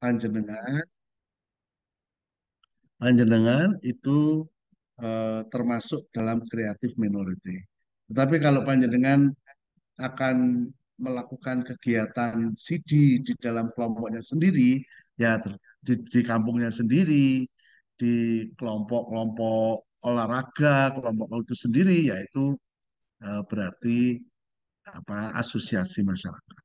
panjenengan panjenengan itu termasuk dalam kreatif minority. Tetapi kalau panjenengan akan melakukan kegiatan CD di dalam kelompoknya sendiri, ya di kampungnya sendiri, di kelompok-kelompok olahraga, kelompok itu sendiri, yaitu berarti apa asosiasi masyarakat.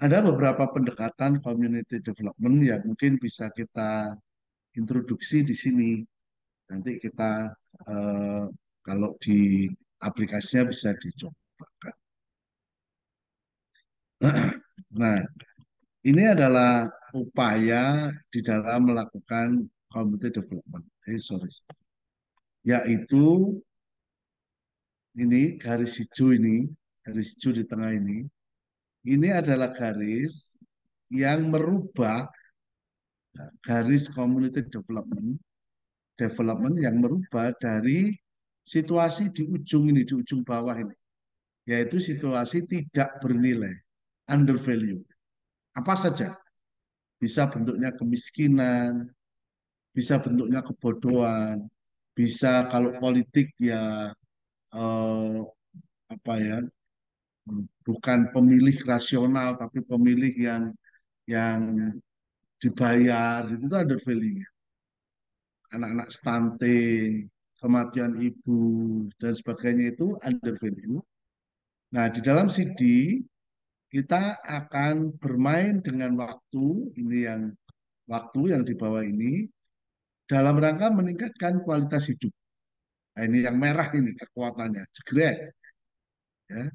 Ada beberapa pendekatan community development yang mungkin bisa kita introduksi di sini. Nanti kita eh, kalau di aplikasinya bisa dicoba. Nah, ini adalah upaya di dalam melakukan community development. Sorry. Yaitu ini garis hijau di tengah ini adalah garis yang merubah garis community development yang merubah dari situasi di ujung ini, di ujung bawah ini, yaitu situasi tidak bernilai, under value. Apa saja? Bisa bentuknya kemiskinan, bisa bentuknya kebodohan, bisa kalau politik ya eh, apa ya, bukan pemilih rasional tapi pemilih yang dibayar itu tuh under value. Anak-anak stunting, kematian ibu dan sebagainya itu under value. Nah, di dalam CD kita akan bermain dengan waktu ini yang waktu yang di bawah ini dalam rangka meningkatkan kualitas hidup. Nah, ini yang merah ini kekuatannya, jegrek. Ya.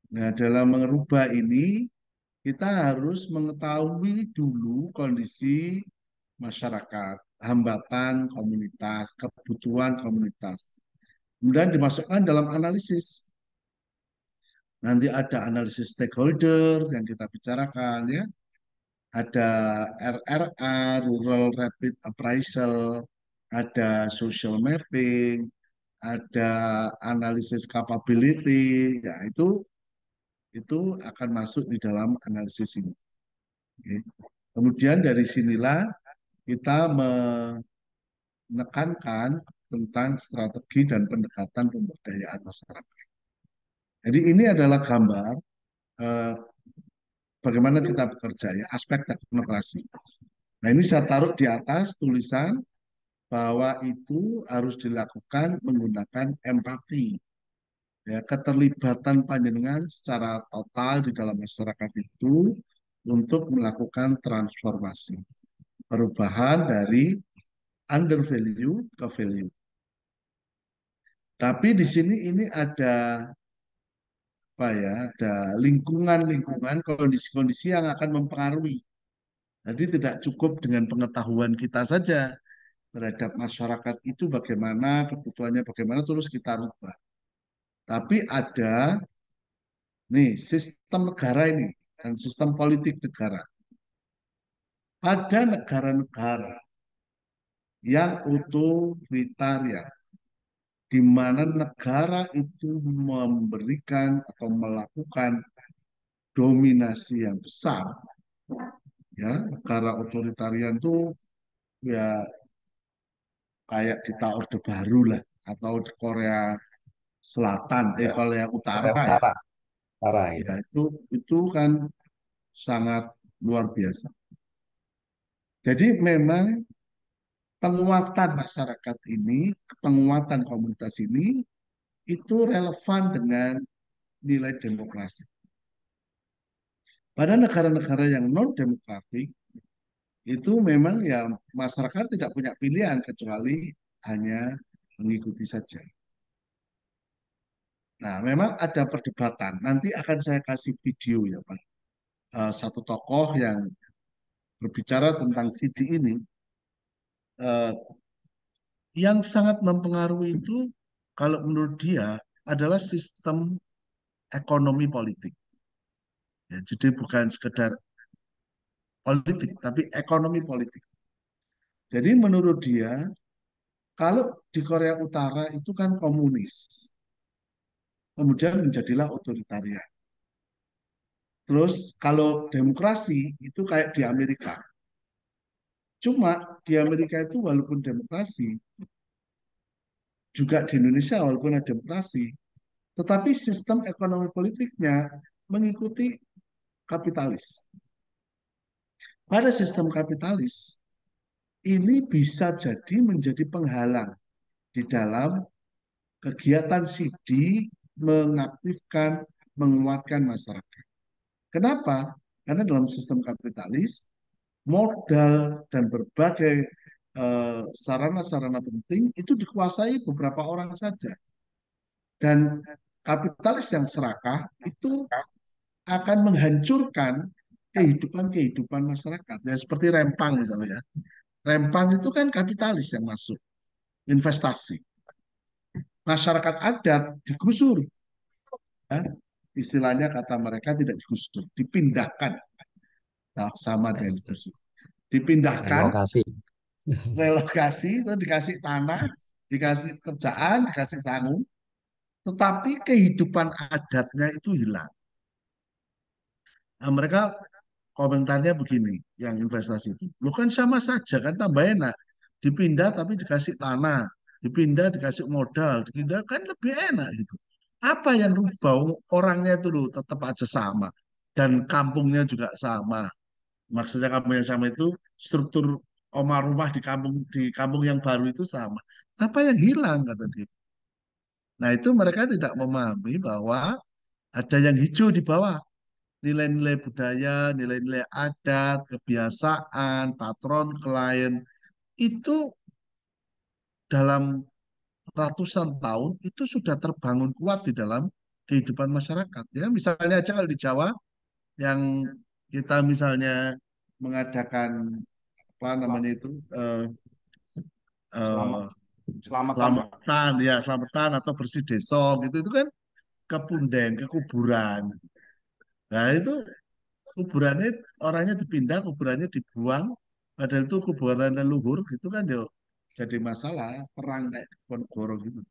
Nah, dalam merubah ini kita harus mengetahui dulu kondisi masyarakat, hambatan komunitas, kebutuhan komunitas. Kemudian dimasukkan dalam analisis. Nanti ada analisis stakeholder yang kita bicarakan ya. Ada RRA, Rural Rapid Appraisal, ada social mapping, ada analisis capability, ya itu akan masuk di dalam analisis ini. Oke. Kemudian dari sinilah kita menekankan tentang strategi dan pendekatan pemberdayaan masyarakat. Jadi ini adalah gambar eh, bagaimana kita bekerja ya, aspek teknokrasi. Nah ini saya taruh di atas tulisan bahwa itu harus dilakukan menggunakan empati. Ya, keterlibatan panjenengan secara total di dalam masyarakat itu untuk melakukan transformasi. Perubahan dari under value ke value. Tapi di sini ini ada apa ya? Ada lingkungan-lingkungan, kondisi-kondisi yang akan mempengaruhi. Jadi tidak cukup dengan pengetahuan kita saja terhadap masyarakat itu bagaimana, kebutuhannya bagaimana, terus kita rubah. Tapi ada nih sistem negara ini dan sistem politik negara. Ada negara-negara yang otoritarian, di mana negara itu memberikan atau melakukan dominasi yang besar. Ya, negara otoritarian itu ya kayak kita Orde Baru lah, atau di Korea Selatan, Ya, Korea Utara Korea ya. Utara, Utara Ya itu. itu kan sangat luar biasa. Jadi memang penguatan masyarakat ini, penguatan komunitas ini itu relevan dengan nilai demokrasi. Pada negara-negara yang non demokratik itu memang ya masyarakat tidak punya pilihan kecuali hanya mengikuti saja. Nah, memang ada perdebatan. Nanti akan saya kasih video ya, Pak. Satu tokoh yang berbicara tentang CD ini, eh, yang sangat mempengaruhi itu, kalau menurut dia, adalah sistem ekonomi politik. Ya, jadi bukan sekedar politik, tapi ekonomi politik. Jadi menurut dia, kalau di Korea Utara itu kan komunis, kemudian menjadilah otoritarian. Terus kalau demokrasi itu kayak di Amerika. Cuma di Amerika itu walaupun demokrasi, juga di Indonesia walaupun ada demokrasi, tetapi sistem ekonomi politiknya mengikuti kapitalis. Pada sistem kapitalis, ini bisa jadi menjadi penghalang di dalam kegiatan Sidi mengaktifkan, menguatkan masyarakat. Kenapa? Karena dalam sistem kapitalis, modal dan berbagai sarana-sarana penting itu dikuasai beberapa orang saja. Dan kapitalis yang serakah itu akan menghancurkan kehidupan-kehidupan masyarakat. Ya, seperti Rempang misalnya. Rempang itu kan kapitalis yang masuk, investasi. Masyarakat adat digusur. Ya. Istilahnya kata mereka tidak digusur, dipindahkan. Nah, sama dengan digusur. Dipindahkan, relokasi. relokasi, itu dikasih tanah, dikasih kerjaan, dikasih sangun, tetapi kehidupan adatnya itu hilang. Nah, mereka komentarnya begini, yang investasi itu. Lu kan sama saja kan tambah enak. Dipindah tapi dikasih tanah, dipindah dikasih modal, dipindah kan lebih enak gitu. Apa yang rubah orangnya itu loh tetap aja sama dan kampungnya juga sama. Maksudnya kampung yang sama itu struktur rumah di kampung yang baru itu sama. Apa yang hilang kata dia. Nah, itu mereka tidak memahami bahwa ada yang hijau di bawah, nilai-nilai budaya, nilai-nilai adat, kebiasaan, patron, klien, itu dalam ratusan tahun itu sudah terbangun kuat di dalam kehidupan masyarakat. Ya, misalnya aja kalau di Jawa yang kita misalnya mengadakan apa namanya Selam- itu Selamat, eh, selamatan Pak. selamatan ya selamatan atau bersih desa gitu itu kan ke punden, ke kuburan. Nah itu kuburannya orangnya dipindah, kuburannya dibuang, padahal itu kuburan leluhur gitu kan yo jadi masalah perang kayak di Ponorogo gitu.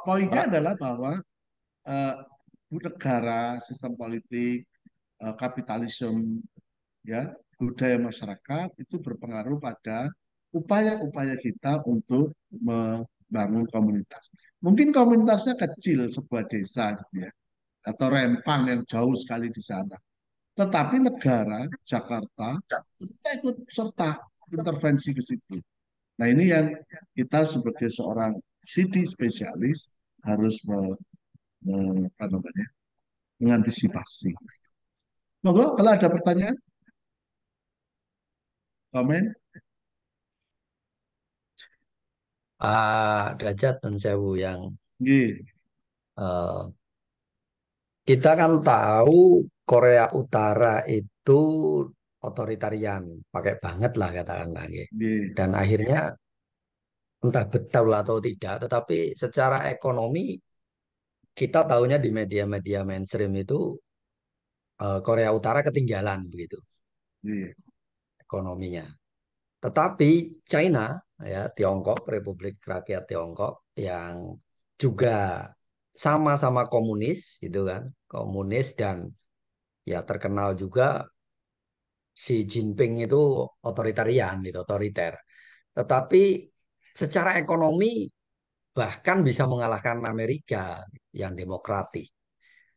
Poinnya Pak, adalah bahwa eh, negara, sistem politik, kapitalisme, ya budaya masyarakat itu berpengaruh pada upaya-upaya kita untuk membangun komunitas. Mungkin komunitasnya kecil sebuah desa gitu ya, atau Rempang yang jauh sekali di sana. Tetapi negara Jakarta kita ikut serta intervensi ke situ. Nah ini yang kita sebagai seorang CD spesialis harus apa namanya, mengantisipasi. Monggo kalau ada pertanyaan, komen. Derajat dan sewu yang Nggih, eh, kita kan tahu Korea Utara itu otoritarian, pakai banget lah katakanlah. Nggih. nggih, Dan akhirnya entah betul atau tidak, tetapi secara ekonomi kita tahunya di media-media mainstream itu Korea Utara ketinggalan begitu nggih, ekonominya. Tetapi China, ya Tiongkok, Republik Rakyat Tiongkok yang juga sama-sama komunis gitu kan, komunis dan ya terkenal juga Xi Jinping itu otoritarian gitu, otoriter. Tetapi secara ekonomi bahkan bisa mengalahkan Amerika yang demokratis.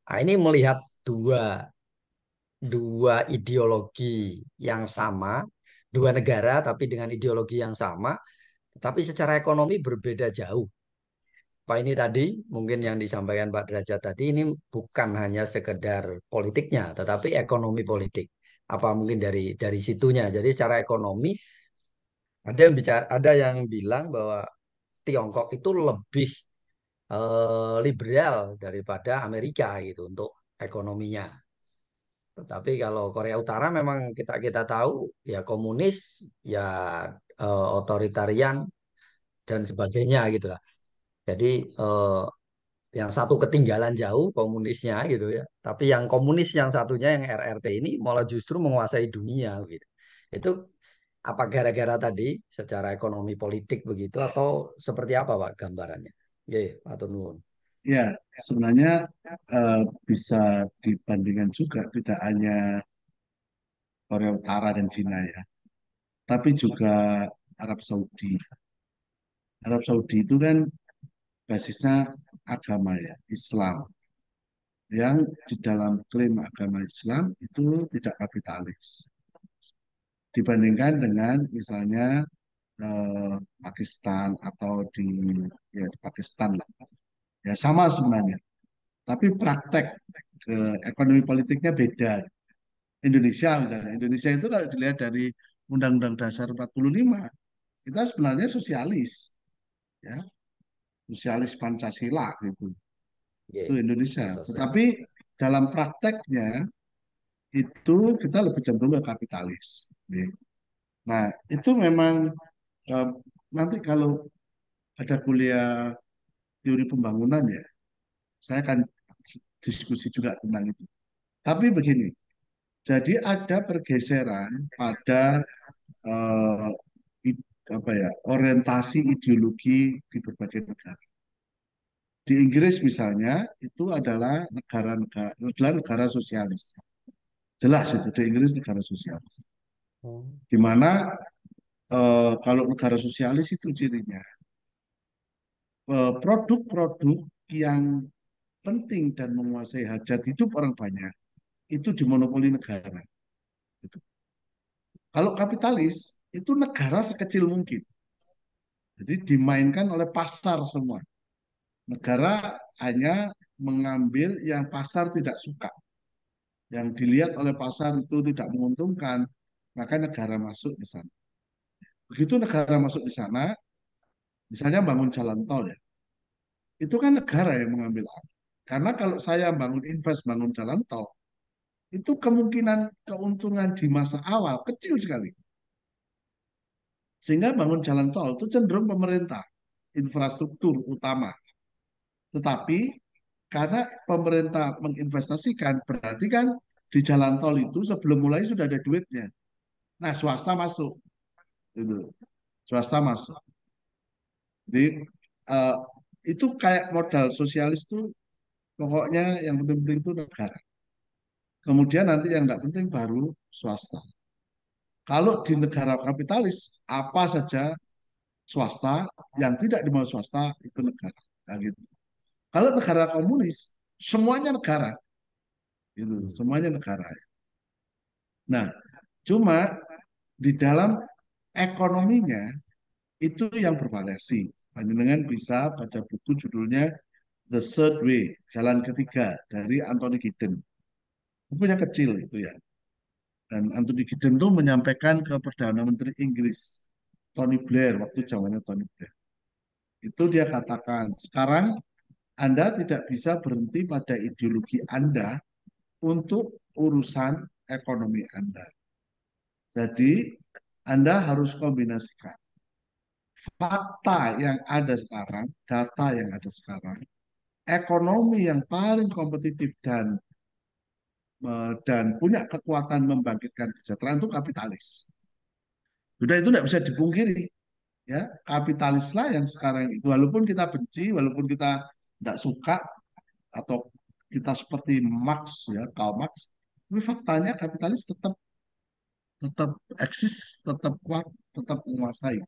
Nah, ini melihat dua dua ideologi yang sama, dua negara tapi dengan ideologi yang sama, tapi secara ekonomi berbeda jauh. Pak ini tadi mungkin yang disampaikan Pak Derajat tadi ini bukan hanya sekedar politiknya, tetapi ekonomi politik. Apa mungkin dari situnya. Jadi secara ekonomi ada yang bilang bahwa Tiongkok itu lebih liberal daripada Amerika gitu untuk ekonominya. Tetapi kalau Korea Utara memang kita kita tahu ya komunis, ya otoritarian dan sebagainya gitu lah. Jadi yang satu ketinggalan jauh komunisnya gitu ya. Tapi yang komunis yang satunya yang RRT ini malah justru menguasai dunia gitu. Itu apa gara-gara tadi secara ekonomi politik begitu atau seperti apa Pak gambarannya? Nggih, matur nuwun. Ya, sebenarnya eh, bisa dibandingkan juga tidak hanya Korea Utara dan Cina ya, tapi juga Arab Saudi. Arab Saudi itu kan basisnya agama ya, Islam. Yang di dalam klaim agama Islam itu tidak kapitalis. Dibandingkan dengan misalnya eh, Pakistan atau di Pakistan lah. Ya sama sebenarnya. Tapi praktek ke ekonomi politiknya beda. Indonesia misalnya. Indonesia itu kalau dilihat dari Undang-Undang Dasar 45, kita sebenarnya sosialis, ya, sosialis Pancasila gitu. Ya, Itu Indonesia. Tetapi sosialis. dalam prakteknya itu kita lebih cenderung ke kapitalis. Ya. Nah, itu memang eh, nanti kalau ada kuliah teori pembangunan ya, saya akan diskusi juga tentang itu. Tapi begini, jadi ada pergeseran pada eh, apa ya orientasi ideologi di berbagai negara. Di Inggris misalnya itu adalah negara sosialis. Jelas itu di Inggris negara sosialis. Oh. Di mana kalau negara sosialis itu cirinya produk-produk yang penting dan menguasai hajat hidup orang banyak itu dimonopoli negara. Gitu. Kalau kapitalis itu negara sekecil mungkin. Jadi dimainkan oleh pasar semua. Negara hanya mengambil yang pasar tidak suka. Yang dilihat oleh pasar itu tidak menguntungkan, maka negara masuk di sana. Begitu negara masuk di sana, misalnya bangun jalan tol ya, itu kan negara yang mengambil alih. Karena kalau saya bangun jalan tol, itu kemungkinan keuntungan di masa awal kecil sekali. Sehingga bangun jalan tol itu cenderung pemerintah, infrastruktur utama. Tetapi karena pemerintah menginvestasikan, berarti kan di jalan tol itu sebelum mulai sudah ada duitnya. Nah, swasta masuk, gitu. Swasta masuk. Jadi eh, itu kayak modal sosialis tuh pokoknya yang penting-penting itu negara. Kemudian nanti yang nggak penting baru swasta. Kalau di negara kapitalis, apa saja swasta yang tidak dimau swasta itu negara. Nah, gitu. Kalau negara komunis, semuanya negara, gitu. Hmm. Semuanya negara. Nah, cuma di dalam ekonominya itu yang bervariasi. Panjenengan bisa baca buku judulnya The Third Way, Jalan Ketiga dari Anthony Giddens. Bukunya kecil itu ya. Dan Anthony Giddens itu menyampaikan ke Perdana Menteri Inggris, Tony Blair, waktu zamannya Tony Blair. Itu dia katakan, sekarang Anda tidak bisa berhenti pada ideologi Anda untuk urusan ekonomi Anda. Jadi, Anda harus kombinasikan fakta yang ada sekarang, data yang ada sekarang, ekonomi yang paling kompetitif dan punya kekuatan membangkitkan kesejahteraan itu kapitalis. Sudah itu tidak bisa dipungkiri, ya kapitalislah yang sekarang itu walaupun kita benci, walaupun kita tidak suka atau kita seperti Marx ya Karl Marx, tapi faktanya kapitalis tetap tetap eksis, tetap kuat, tetap menguasai.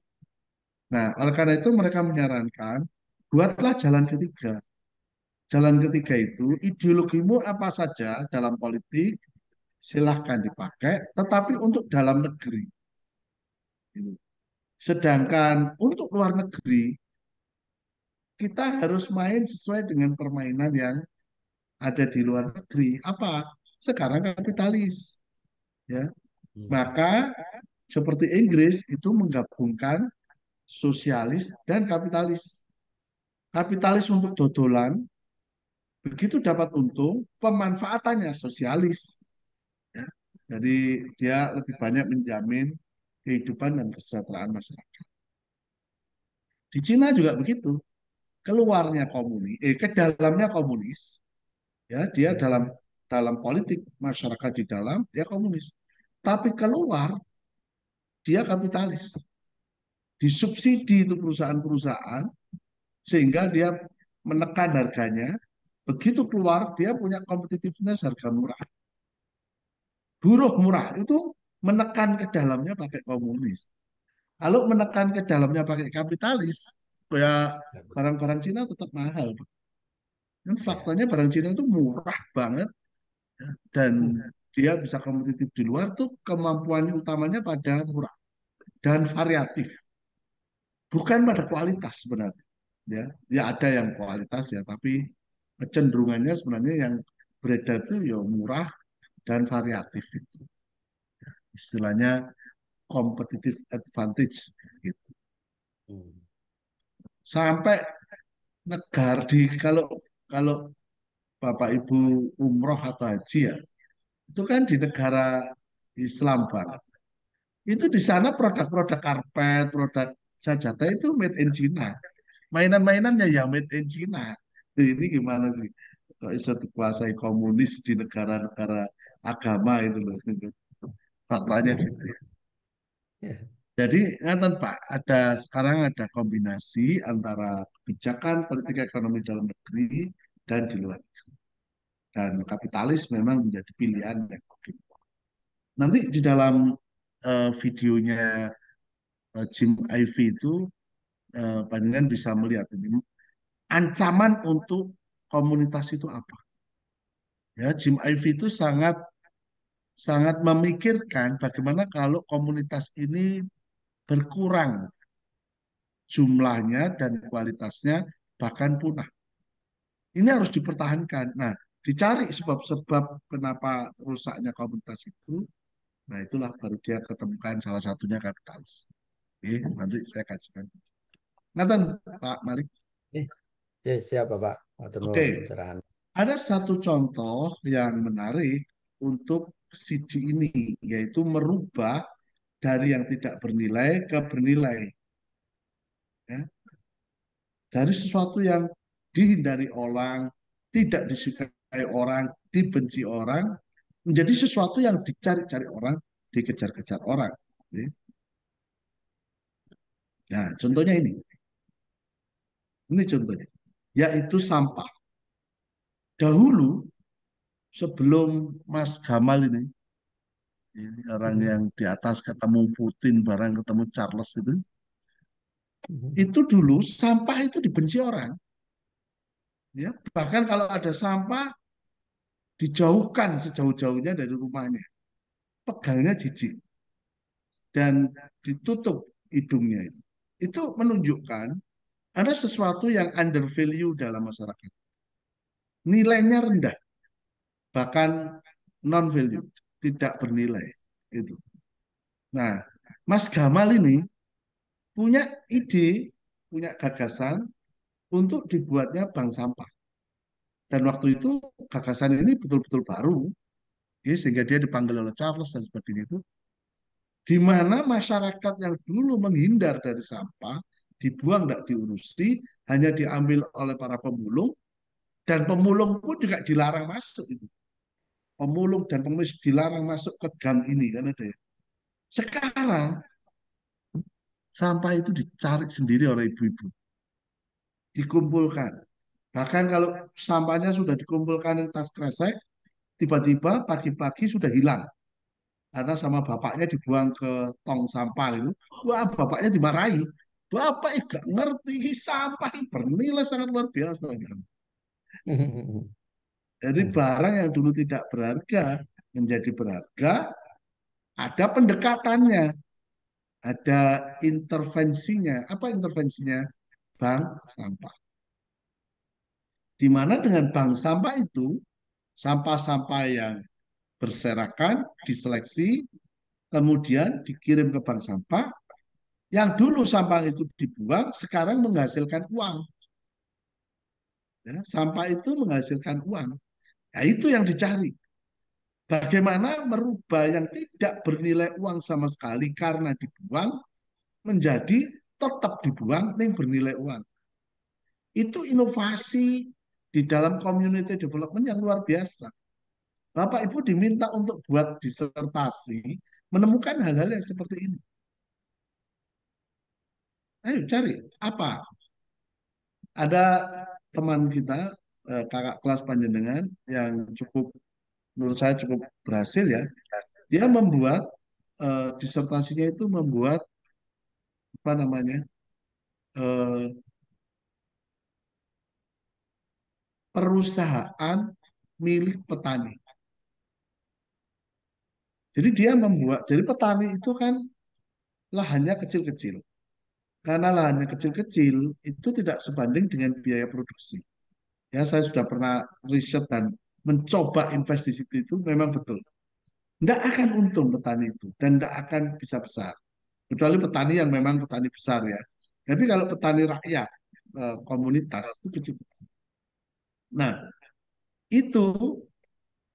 Nah, oleh karena itu mereka menyarankan buatlah jalan ketiga. Jalan ketiga itu ideologimu apa saja dalam politik silahkan dipakai, tetapi untuk dalam negeri. Gitu. Sedangkan untuk luar negeri kita harus main sesuai dengan permainan yang ada di luar negeri. Apa? Sekarang kapitalis, ya. Hmm. Maka seperti Inggris itu menggabungkan sosialis dan kapitalis. Kapitalis untuk dodolan, begitu dapat untung, pemanfaatannya sosialis. Ya. Jadi dia lebih banyak menjamin kehidupan dan kesejahteraan masyarakat. Di Cina juga begitu. Keluarnya komunis, ke dalamnya komunis, ya dia dalam Hmm. dalam politik masyarakat di dalam dia komunis. Tapi keluar dia kapitalis. Disubsidi itu perusahaan-perusahaan sehingga dia menekan harganya. Begitu keluar, dia punya competitiveness harga murah. Buruh murah itu menekan ke dalamnya pakai komunis. Kalau menekan ke dalamnya pakai kapitalis, ya barang-barang Cina tetap mahal. Dan Ya. faktanya barang Cina itu murah banget dan dia bisa kompetitif di luar tuh kemampuannya utamanya pada murah dan variatif, bukan pada kualitas sebenarnya. Ya, ya ada yang kualitas ya, tapi kecenderungannya sebenarnya yang beredar itu ya murah dan variatif itu. Istilahnya competitive advantage gitu. Hmm. Sampai negara di kalau kalau Bapak Ibu umroh atau haji ya, itu kan di negara Islam banget. Itu di sana produk-produk karpet, produk sajadah itu made in China. Mainan-mainannya ya made in China. Ini gimana sih? Kok bisa dikuasai komunis di negara-negara agama itu loh. Faktanya gitu ya. Ya. Jadi, ngatan Pak, sekarang ada kombinasi antara kebijakan politik ekonomi dalam negeri dan di luar. Dan kapitalis memang menjadi pilihan yang oke. Nanti di dalam videonya Jim Ivey itu panjenengan bisa melihat ini ancaman untuk komunitas itu apa. Ya, Jim Ivey itu sangat sangat memikirkan bagaimana kalau komunitas ini berkurang jumlahnya dan kualitasnya bahkan punah. Ini harus dipertahankan. Nah, dicari sebab-sebab kenapa rusaknya komunitas itu. Nah, itulah baru dia ketemukan salah satunya kapitalis. Oke, nanti saya kasihkan. Ngaten, Pak Malik. Eh, siap Bapak. Matur Oke, nuwun pencerahan. ada satu contoh yang menarik untuk CD ini, yaitu merubah dari yang tidak bernilai ke bernilai. Ya. Dari sesuatu yang dihindari orang, tidak disukai orang, dibenci orang, menjadi sesuatu yang dicari-cari orang, dikejar-kejar orang. Ya. Nah, contohnya ini. Ini contohnya. Yaitu sampah. Dahulu, sebelum Mas Gamal ini orang yang di atas ketemu Putin, barang ketemu Charles itu dulu sampah itu dibenci orang. Ya, bahkan kalau ada sampah dijauhkan sejauh-jauhnya dari rumahnya. Pegangnya jijik dan ditutup hidungnya itu. Itu menunjukkan ada sesuatu yang under value dalam masyarakat. Nilainya rendah, bahkan non value, tidak bernilai. Itu. Nah, Mas Gamal ini punya ide, punya gagasan untuk dibuatnya bank sampah. Dan waktu itu gagasan ini betul-betul baru, ya, sehingga dia dipanggil oleh Charles dan sebagainya itu, di mana masyarakat yang dulu menghindar dari sampah, dibuang, tidak diurusi, hanya diambil oleh para pemulung, dan pemulung pun juga dilarang masuk itu. Pemulung dan pengemis dilarang masuk ke gang ini kan ada ya. Sekarang sampah itu dicari sendiri oleh ibu-ibu, dikumpulkan. Bahkan kalau sampahnya sudah dikumpulkan di tas kresek, tiba-tiba pagi-pagi sudah hilang karena sama bapaknya dibuang ke tong sampah itu. Wah, bapaknya dimarahi. Bapak gak ngerti sampah ini bernilai sangat luar biasa kan. Jadi barang yang dulu tidak berharga menjadi berharga, ada pendekatannya, ada intervensinya. Apa intervensinya? Bank sampah. Di mana dengan bank sampah itu, sampah-sampah yang berserakan diseleksi, kemudian dikirim ke bank sampah. Yang dulu sampah itu dibuang, sekarang menghasilkan uang. Ya, sampah itu menghasilkan uang. Nah, itu yang dicari. Bagaimana merubah yang tidak bernilai uang sama sekali karena dibuang menjadi tetap dibuang yang bernilai uang. Itu inovasi di dalam community development yang luar biasa. Bapak Ibu diminta untuk buat disertasi menemukan hal-hal yang seperti ini. Ayo cari apa? Ada teman kita, kakak kelas panjenengan yang cukup, menurut saya cukup berhasil ya. Dia membuat disertasinya itu membuat apa namanya, eh, perusahaan milik petani. Jadi dia membuat, jadi petani itu kan lahannya kecil-kecil. Karena lahannya kecil-kecil, itu tidak sebanding dengan biaya produksi. Ya, saya sudah pernah riset dan mencoba invest di situ itu memang betul. Tidak akan untung petani itu dan tidak akan bisa besar. Kecuali petani yang memang petani besar ya. Tapi kalau petani rakyat, komunitas itu kecil. Nah, itu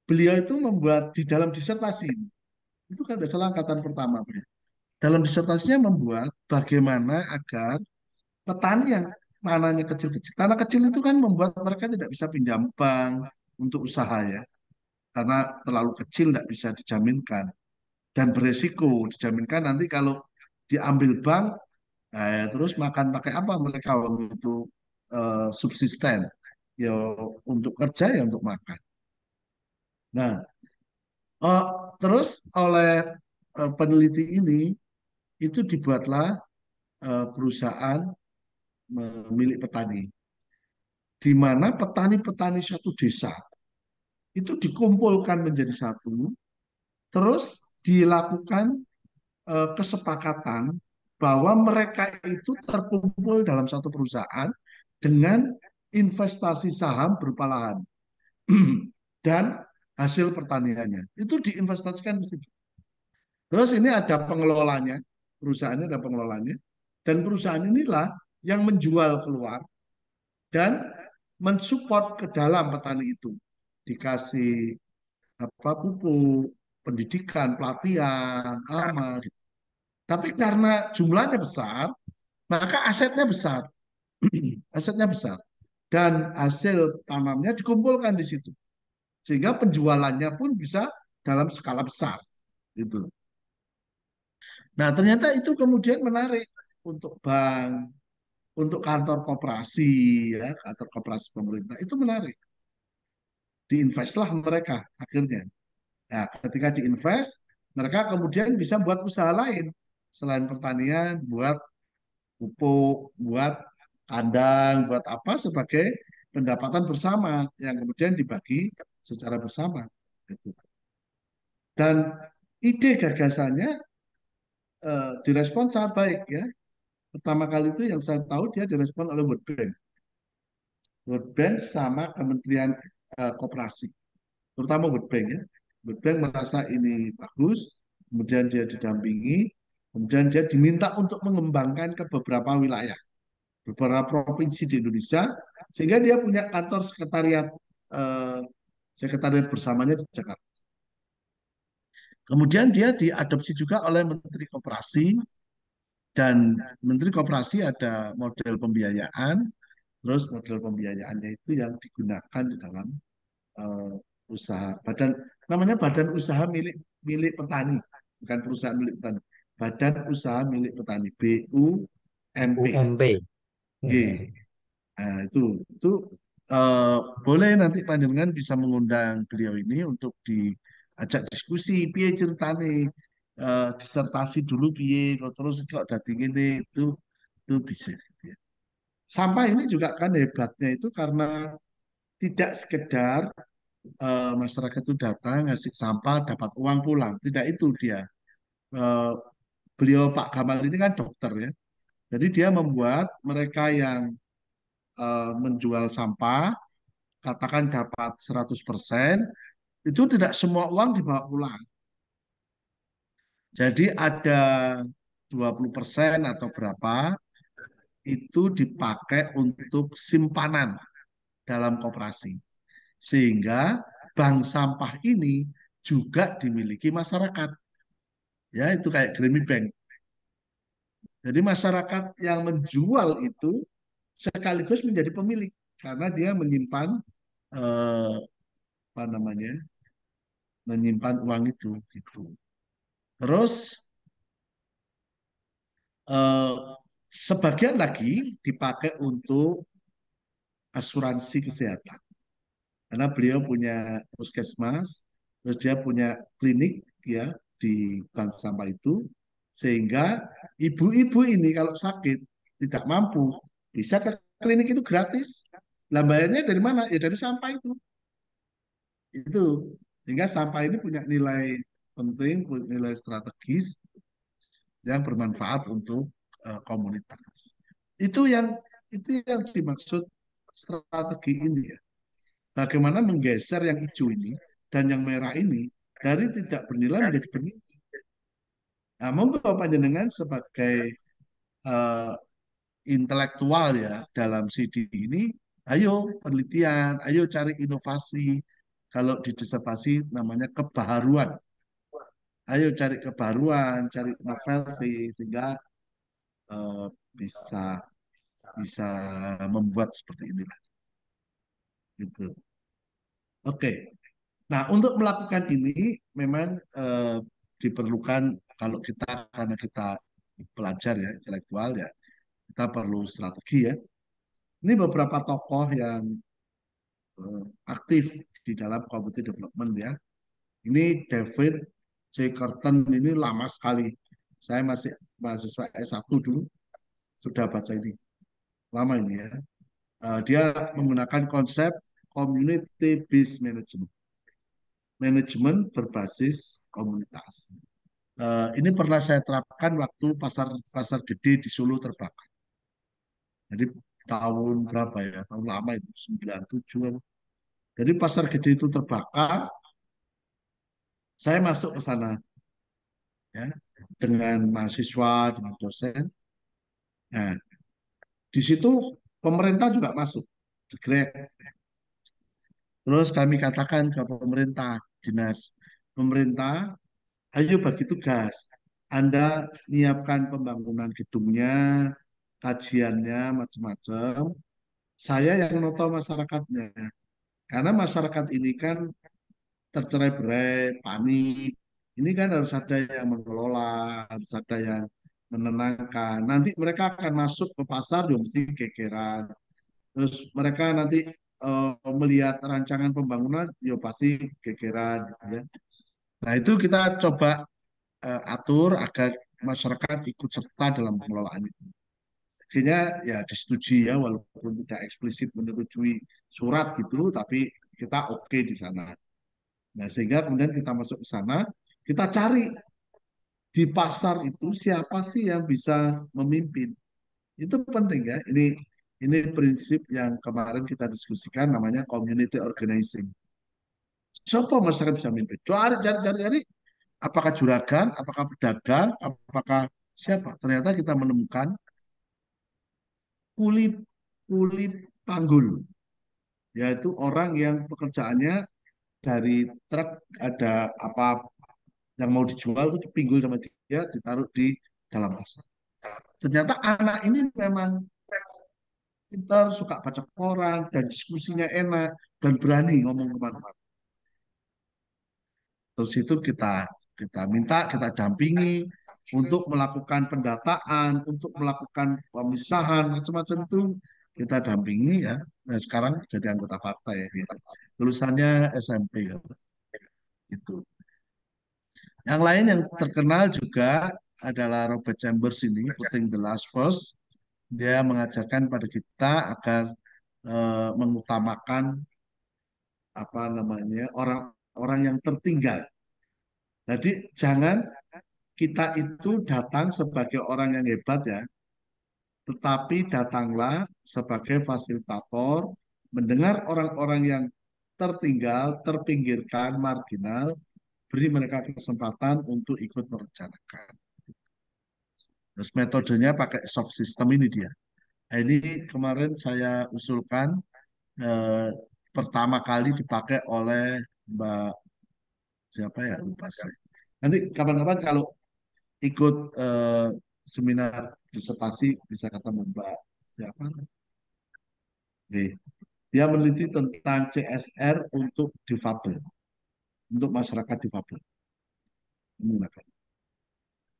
beliau itu membuat di dalam disertasi ini. Itu kan ada salah angkatan pertama. Dalam disertasinya membuat bagaimana agar petani yang tanahnya kecil-kecil. Tanah kecil itu kan membuat mereka tidak bisa pinjam bank untuk usaha ya. Karena terlalu kecil tidak bisa dijaminkan. Dan beresiko dijaminkan nanti kalau diambil bank, terus makan pakai apa mereka waktu itu, subsisten. Ya untuk kerja ya untuk makan. Nah, eh, terus oleh peneliti ini itu dibuatlah perusahaan milik petani, di mana petani-petani satu desa itu dikumpulkan menjadi satu, terus dilakukan kesepakatan bahwa mereka itu terkumpul dalam satu perusahaan dengan investasi saham berupa lahan dan hasil pertaniannya itu diinvestasikan di situ. Terus ini ada pengelolanya, perusahaan ini ada pengelolanya, dan perusahaan inilah yang menjual keluar dan mensupport ke dalam petani itu, dikasih apa pupuk, pendidikan, pelatihan, lama. Gitu. Tapi karena jumlahnya besar, maka asetnya besar, asetnya besar, dan hasil tanamnya dikumpulkan di situ, sehingga penjualannya pun bisa dalam skala besar, gitu. Nah, ternyata itu kemudian menarik untuk bank, untuk kantor koperasi, ya, kantor koperasi pemerintah itu menarik. Diinvestlah mereka akhirnya. Nah, ketika diinvest, mereka kemudian bisa buat usaha lain selain pertanian, buat pupuk, buat kandang, buat apa sebagai pendapatan bersama yang kemudian dibagi secara bersama. Gitu. Dan ide gagasannya direspon sangat baik ya. Pertama kali itu yang saya tahu dia direspon oleh World Bank. World Bank sama Kementerian Koperasi, terutama World Bank ya. World Bank merasa ini bagus, kemudian dia didampingi, kemudian dia diminta untuk mengembangkan ke beberapa wilayah, beberapa provinsi di Indonesia, sehingga dia punya kantor eh, sekretariat bersamanya di Jakarta. Kemudian dia diadopsi juga oleh Menteri Koperasi, dan Menteri Koperasi ada model pembiayaan, terus model pembiayaannya itu yang digunakan di dalam eh, usaha badan, namanya Badan Usaha milik milik Petani, bukan perusahaan milik petani, Badan Usaha milik Petani, BUMP. UMP. G. Nah, itu eh, boleh nanti panjenengan bisa mengundang beliau ini untuk diajak diskusi piye ceritane, disertasi dulu piye kok terus kok dadi ngene, itu bisa gitu ya. Sampah ini juga kan hebatnya itu karena tidak sekedar masyarakat itu datang ngasih sampah dapat uang pulang, tidak itu dia. Eh, Beliau Pak Gamal ini kan dokter ya, jadi dia membuat mereka yang menjual sampah katakan dapat 100%, itu tidak semua uang dibawa pulang. Jadi ada 20% atau berapa itu dipakai untuk simpanan dalam koperasi. Sehingga bank sampah ini juga dimiliki masyarakat. Ya, itu kayak Grammy Bank. Jadi masyarakat yang menjual itu sekaligus menjadi pemilik karena dia menyimpan eh, apa namanya? Menyimpan uang itu gitu. Terus eh, sebagian lagi dipakai untuk asuransi kesehatan. Karena beliau punya puskesmas, terus dia punya klinik ya di bank sampah itu, sehingga ibu-ibu ini kalau sakit tidak mampu bisa ke klinik itu gratis. Lah bayarnya dari mana? Ya dari sampah itu. Itu sehingga sampah ini punya nilai penting, punya nilai strategis yang bermanfaat untuk komunitas. Itu yang itu yang dimaksud strategi ini ya. Bagaimana menggeser yang hijau ini dan yang merah ini dari tidak bernilai menjadi bernilai. Nah, monggo panjenengan sebagai eh, intelektual ya dalam CD ini, ayo penelitian, ayo cari inovasi. Kalau di disertasi namanya kebaharuan. Ayo cari kebaruan, cari novelty sehingga eh, bisa bisa membuat seperti ini lah. Gitu. Oke. Nah, untuk melakukan ini memang diperlukan kalau kita karena kita pelajar ya, intelektual ya, kita perlu strategi ya. Ini beberapa tokoh yang aktif di dalam community development ya. Ini David J. Curtin ini lama sekali. Saya masih mahasiswa S1 dulu sudah baca ini. Lama ini ya. Dia menggunakan konsep community based management. Manajemen berbasis komunitas. Ini pernah saya terapkan waktu pasar pasar gede di Solo terbakar. Jadi tahun berapa ya? Tahun lama itu 97. Jadi pasar gede itu terbakar, saya masuk ke sana ya dengan mahasiswa, dengan dosen. Nah, di situ pemerintah juga masuk. Jegrek. Terus kami katakan ke pemerintah, dinas pemerintah, ayo bagi tugas. Anda menyiapkan pembangunan gedungnya, kajiannya, macam-macam. Saya yang noto masyarakatnya. Karena masyarakat ini kan tercerai-berai, panik. Ini kan harus ada yang mengelola, harus ada yang menenangkan. Nanti mereka akan masuk ke pasar, ya mesti gegeran. Terus mereka nanti melihat rancangan pembangunan, ya pasti gegeran. Gitu ya. Nah itu kita coba atur agar masyarakat ikut serta dalam pengelolaan itu. Akhirnya ya disetujui ya, walaupun tidak eksplisit menyetujui surat gitu, tapi kita oke di sana. Nah, sehingga kemudian kita masuk ke sana, kita cari di pasar itu siapa sih yang bisa memimpin. Itu penting ya. Ini prinsip yang kemarin kita diskusikan namanya community organizing. Siapa masyarakat bisa memimpin? Cari, cari, cari, cari. Apakah juragan, apakah pedagang, apakah siapa? Ternyata kita menemukan kuli kuli panggul, yaitu orang yang pekerjaannya dari truk ada apa yang mau dijual itu dipinggul sama dia, ditaruh di dalam pasar. Ternyata anak ini memang pintar, suka baca koran, dan diskusinya enak, dan berani ngomong kemana-mana. Terus itu kita minta, kita dampingi untuk melakukan pendataan, untuk melakukan pemisahan, macam-macam itu kita dampingi ya. Nah, sekarang jadi anggota partai ya. Gitu. Lulusannya SMP ya. Itu. Yang lain yang terkenal juga adalah Robert Chambers ini, Putting the Last First. Dia mengajarkan pada kita agar mengutamakan apa namanya orang-orang yang tertinggal. Jadi jangan kita itu datang sebagai orang yang hebat ya, tetapi datanglah sebagai fasilitator, mendengar orang-orang yang tertinggal, terpinggirkan, marginal, beri mereka kesempatan untuk ikut merencanakan. Terus metodenya pakai soft system ini dia. Nah, ini kemarin saya usulkan eh, pertama kali dipakai oleh Mbak siapa ya lupa saya. Nanti kapan-kapan kalau ikut seminar disertasi bisa ketemu Mbak siapa? Oke. Dia meneliti tentang CSR untuk difabel, untuk masyarakat difabel. Menggunakan.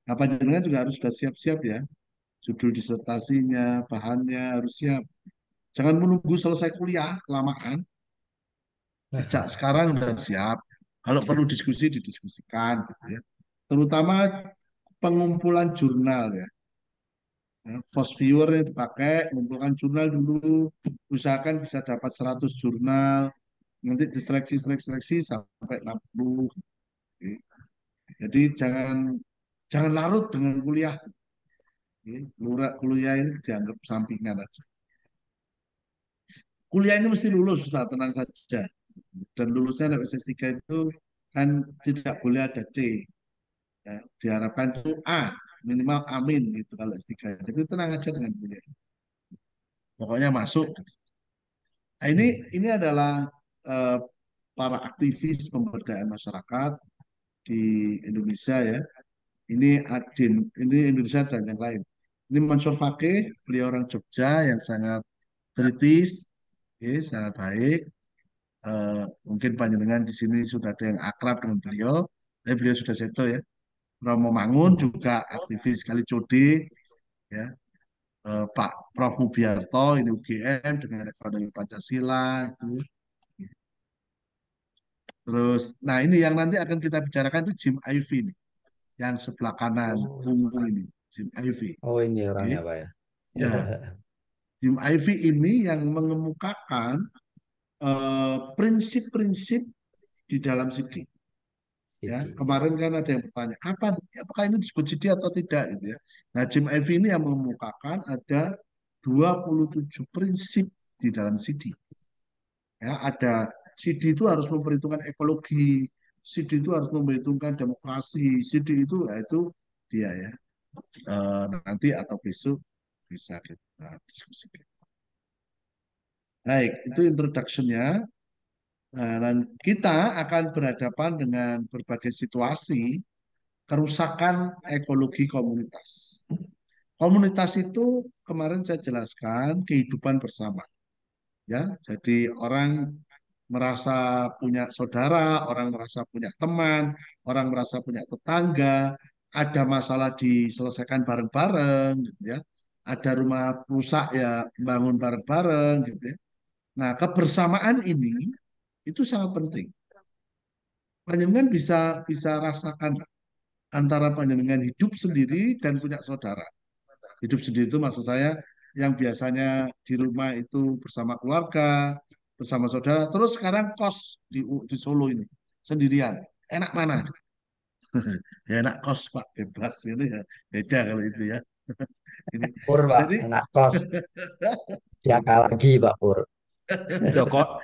Apa jenengan juga harus sudah siap-siap ya. Judul disertasinya, bahannya harus siap. Jangan menunggu selesai kuliah kelamaan. Sejak sekarang sudah siap. Kalau perlu diskusi didiskusikan gitu ya. Terutama pengumpulan jurnal ya. Fast viewer yang dipakai, mengumpulkan jurnal dulu, usahakan bisa dapat 100 jurnal, nanti diseleksi sampai 60. Jadi jangan larut dengan kuliah. Kuliah ini dianggap sampingan aja. Kuliah ini mesti lulus, Ustaz, tenang saja. Dan lulusnya anak S3 itu kan tidak boleh ada C. Ya, diharapkan itu A, minimal amin gitu kalau S3. Jadi tenang aja dengan kuliah. Pokoknya masuk. Nah, ini adalah eh, para aktivis pemberdayaan masyarakat di Indonesia ya. Ini Adin, ini Indonesia dan yang lain. Ini Mansur Fakih, beliau orang Jogja yang sangat kritis, ya, sangat baik. Mungkin panjenengan di sini sudah ada yang akrab dengan beliau, tapi beliau sudah seto ya. Romo Mangun juga aktivis kali Code, ya. Pak Prof. Mubiarto, ini UGM dengan ekonomi Pancasila itu. Terus, nah ini yang nanti akan kita bicarakan itu Jim Ivy nih, yang sebelah kanan Oh, ungu ini, Jim Ivy. oh ini Oke. orangnya Pak ya. Ya, Jim Ivy ini yang mengemukakan prinsip-prinsip di dalam CD. Ya, Sidi. kemarin kan ada yang bertanya, kapan, apakah ini disebut CD atau tidak gitu ya. Nah, Jim Ivy ini yang mengemukakan ada 27 prinsip di dalam CD. Ya, ada CD itu harus memperhitungkan ekologi, CD itu harus memperhitungkan demokrasi, CD itu ya itu dia ya. Nanti atau besok bisa kita diskusikan. Baik, itu introduction-nya. Nah, dan kita akan berhadapan dengan berbagai situasi kerusakan ekologi komunitas. Komunitas itu kemarin saya jelaskan kehidupan bersama. Ya, jadi orang merasa punya saudara, orang merasa punya teman, orang merasa punya tetangga, ada masalah diselesaikan bareng-bareng, gitu ya. Ada rumah rusak ya bangun bareng-bareng, gitu ya. Nah, kebersamaan ini itu sangat penting. Panjenengan bisa bisa rasakan antara panjenengan hidup sendiri dan punya saudara. Hidup sendiri itu maksud saya yang biasanya di rumah itu bersama keluarga, bersama saudara, terus sekarang kos di Solo ini sendirian. Enak mana? Ya enak kos Pak, bebas ini ya. Beda kalau itu ya. Ini. Pur Pak, Jadi anak kos. Siapa lagi Pak Pur? Joko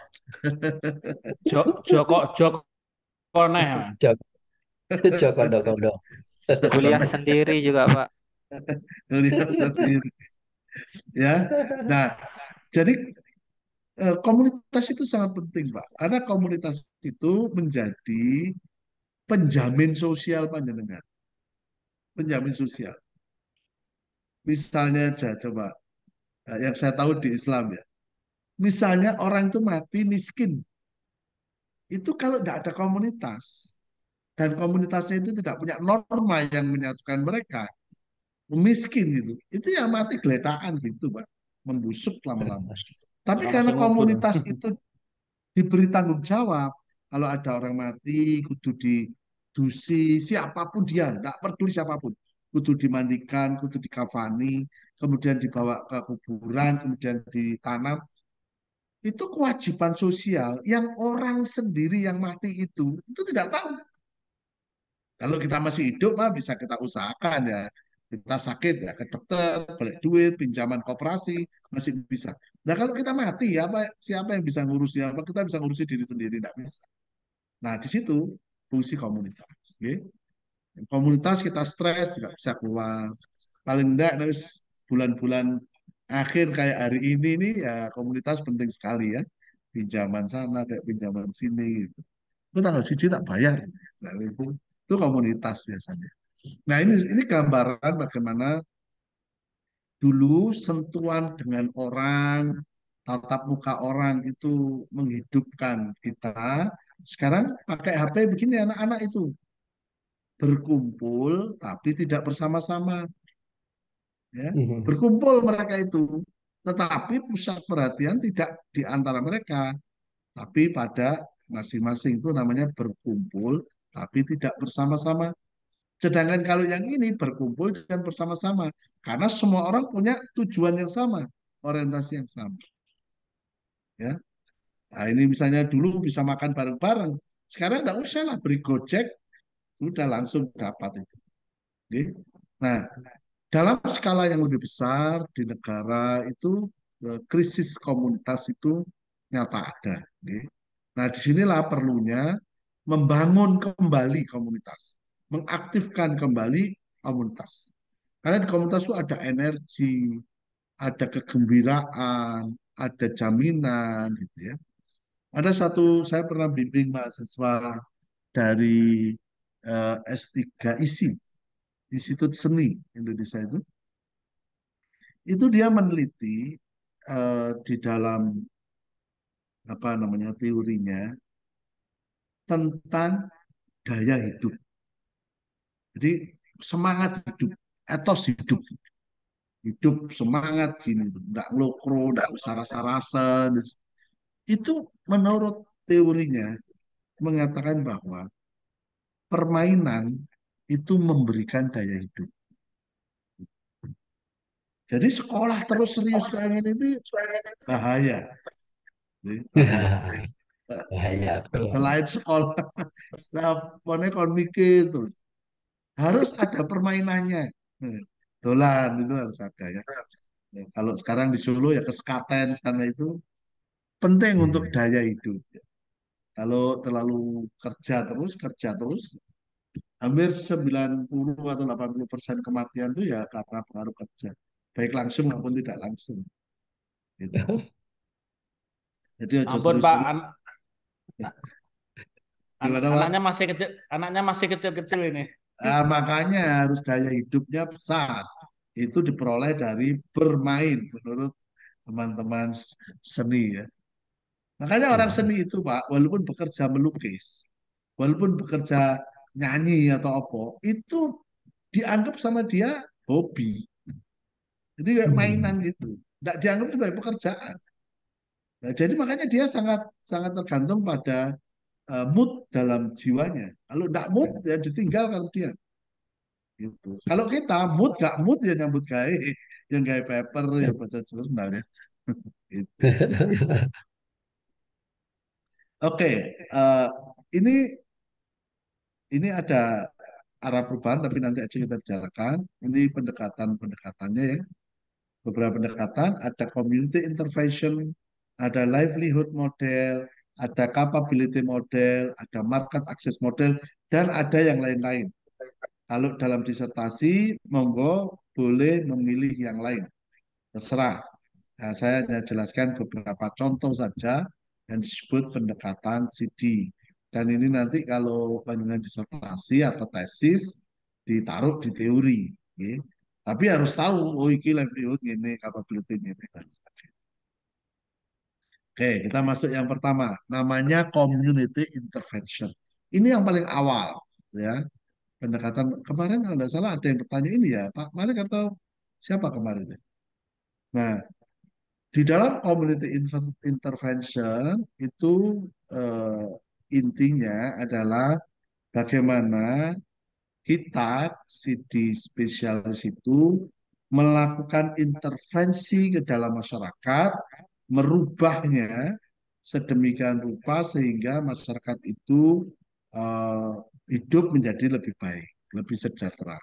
Joko Neh, Mas. Joko, Joko Dokodo. Kuliah sendiri juga, Pak. lihat sendiri ya. Nah, jadi komunitas itu sangat penting, Pak. Karena komunitas itu menjadi penjamin sosial panjenengan, penjamin sosial. Misalnya aja coba yang saya tahu di Islam ya. Misalnya orang itu mati miskin, itu kalau tidak ada komunitas dan komunitasnya itu tidak punya norma yang menyatukan mereka, miskin gitu, itu ya mati geletaan gitu, Pak, membusuk lama-lama. Tapi karena Langsung ngubur. komunitas itu diberi tanggung jawab. Kalau ada orang mati, kudu didusi, siapapun dia, nggak peduli siapapun. Kudu dimandikan, kudu dikafani, kemudian dibawa ke kuburan, kemudian ditanam. Itu kewajiban sosial yang orang sendiri yang mati itu tidak tahu. Kalau kita masih hidup mah bisa kita usahakan ya. Kita sakit ya ke dokter, balik duit, pinjaman koperasi masih bisa. Nah kalau kita mati ya apa siapa yang bisa ngurusi apa kita bisa ngurusi diri sendiri tidak bisa. Nah di situ fungsi komunitas. Oke. Komunitas kita stres juga bisa keluar. Paling enggak bulan-bulan akhir kayak hari ini nih ya komunitas penting sekali ya. Pinjaman sana kayak pinjaman sini gitu. Itu tanggal cici tak bayar. Nah, itu komunitas biasanya. Nah ini gambaran bagaimana dulu sentuhan dengan orang, tatap muka orang itu menghidupkan kita. Sekarang pakai HP begini anak-anak itu berkumpul tapi tidak bersama-sama. Ya. Berkumpul mereka itu. tetapi pusat perhatian tidak di antara mereka, tapi pada masing-masing. Itu namanya berkumpul, tapi tidak bersama-sama. Sedangkan kalau yang ini berkumpul dan bersama-sama, karena semua orang punya tujuan yang sama, orientasi yang sama. Ya, nah, ini misalnya dulu bisa makan bareng-bareng, sekarang nggak usah lah beri Gojek, udah langsung dapat itu. Oke. Nah, dalam skala yang lebih besar di negara itu krisis komunitas itu nyata ada. Oke. Nah, disinilah perlunya membangun kembali komunitas, mengaktifkan kembali komunitas. Karena di komunitas itu ada energi, ada kegembiraan, ada jaminan, gitu ya. Ada satu, saya pernah bimbing mahasiswa dari S3 ISI, Institut Seni Indonesia itu dia meneliti di dalam apa namanya teorinya tentang gaya hidup. Jadi semangat hidup, etos hidup, hidup semangat gini, nggak ngelokro, nggak usah-rasan. Itu menurut teorinya mengatakan bahwa permainan itu memberikan daya hidup. Jadi sekolah terus serius kayak gini itu bahaya. Bahaya. Bahaya, betul. Selain sekolah, pokoknya kon mikir terus. Harus ada permainannya. Dolan itu harus ada ya. Ya, kalau sekarang di Solo ya ke Sekaten sana itu penting untuk Hmm. daya hidup. Kalau terlalu kerja terus, hampir 90 atau 80% kematian itu ya karena pengaruh kerja. Baik langsung maupun tidak langsung. Gitu. Jadi aja Ampun Pak, serius-serius. Gimana anaknya Pak? masih kecil, anaknya masih kecil-kecil ini. Nah, makanya harus daya hidupnya besar. Itu diperoleh dari bermain menurut teman-teman seni ya. Makanya orang Hmm. seni itu Pak, walaupun bekerja melukis, walaupun bekerja nyanyi atau apa, itu dianggap sama dia hobi. Jadi kayak mainan Hmm. gitu. Nggak dianggap sebagai pekerjaan. Nah, jadi makanya dia sangat sangat tergantung pada mood dalam jiwanya. Kalau nggak mood ya ditinggal kalau dia. Gitu. Kalau kita mood gak mood ya nyambut gawe, yang gawe paper ya baca jurnal ya. Gitu. Oke, eh, ini ada arah perubahan tapi nanti aja kita bicarakan. Ini pendekatan-pendekatannya ya. Beberapa pendekatan, ada community intervention, ada livelihood model, ada capability model, ada market access model, dan ada yang lain-lain. Kalau dalam disertasi, monggo boleh memilih yang lain. Terserah. Nah, saya hanya jelaskan beberapa contoh saja yang disebut pendekatan CD. Dan ini nanti kalau panjangan disertasi atau tesis ditaruh di teori. Ya. Tapi harus tahu, oh ini livelihood ini, capability ini. Dan sebagainya. Oke, kita masuk yang pertama. Namanya community intervention. Ini yang paling awal. Ya, pendekatan kemarin kalau tidak salah ada yang bertanya ini ya, Pak Malik atau siapa kemarin? Nah, di dalam community intervention itu eh, intinya adalah bagaimana kita di spesialis itu melakukan intervensi ke dalam masyarakat, merubahnya sedemikian rupa sehingga masyarakat itu eh, hidup menjadi lebih baik, lebih sejahtera.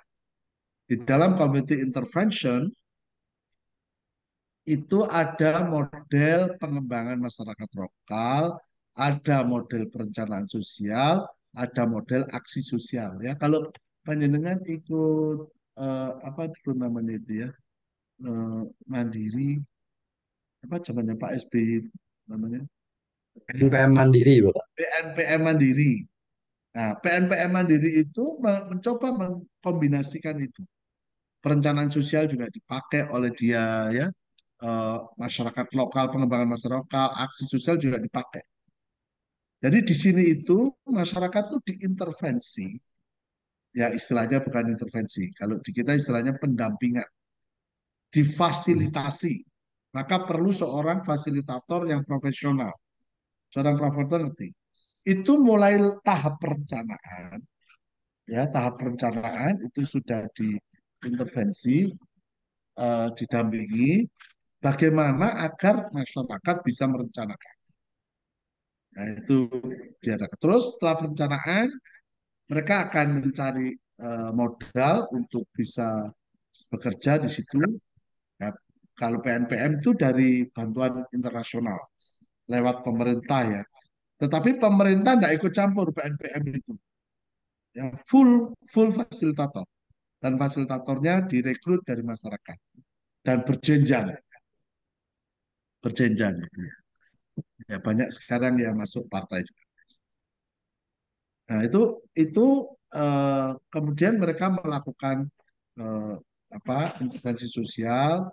Di dalam community intervention itu ada model pengembangan masyarakat lokal, ada model perencanaan sosial, ada model aksi sosial. Ya, kalau panjenengan ikut apa dulu namanya itu ya, eh, mandiri, apa zamannya Pak SBY itu namanya, NPM Mandiri, Bapak. PNPM Mandiri. Nah, PNPM Mandiri itu mencoba mengkombinasikan itu. Perencanaan sosial juga dipakai oleh dia ya, masyarakat lokal, pengembangan masyarakat lokal, aksi sosial juga dipakai. Jadi di sini itu masyarakat tuh diintervensi, ya istilahnya bukan intervensi. Kalau di kita istilahnya pendampingan, Hmm. difasilitasi. Maka perlu seorang fasilitator yang profesional. Seorang profesional ngerti. Itu mulai tahap perencanaan, ya tahap perencanaan itu sudah diintervensi, didampingi, bagaimana agar masyarakat bisa merencanakan. Nah, itu diadakan. Terus setelah perencanaan, mereka akan mencari modal untuk bisa bekerja di situ. Ya, kalau PNPM itu dari bantuan internasional lewat pemerintah ya. Tetapi pemerintah tidak ikut campur PNPM itu. Ya, full fasilitator. Dan fasilitatornya direkrut dari masyarakat dan berjenjang, berjenjang. Ya, banyak sekarang yang masuk partai. Nah, itu kemudian mereka melakukan eh, apa intervensi sosial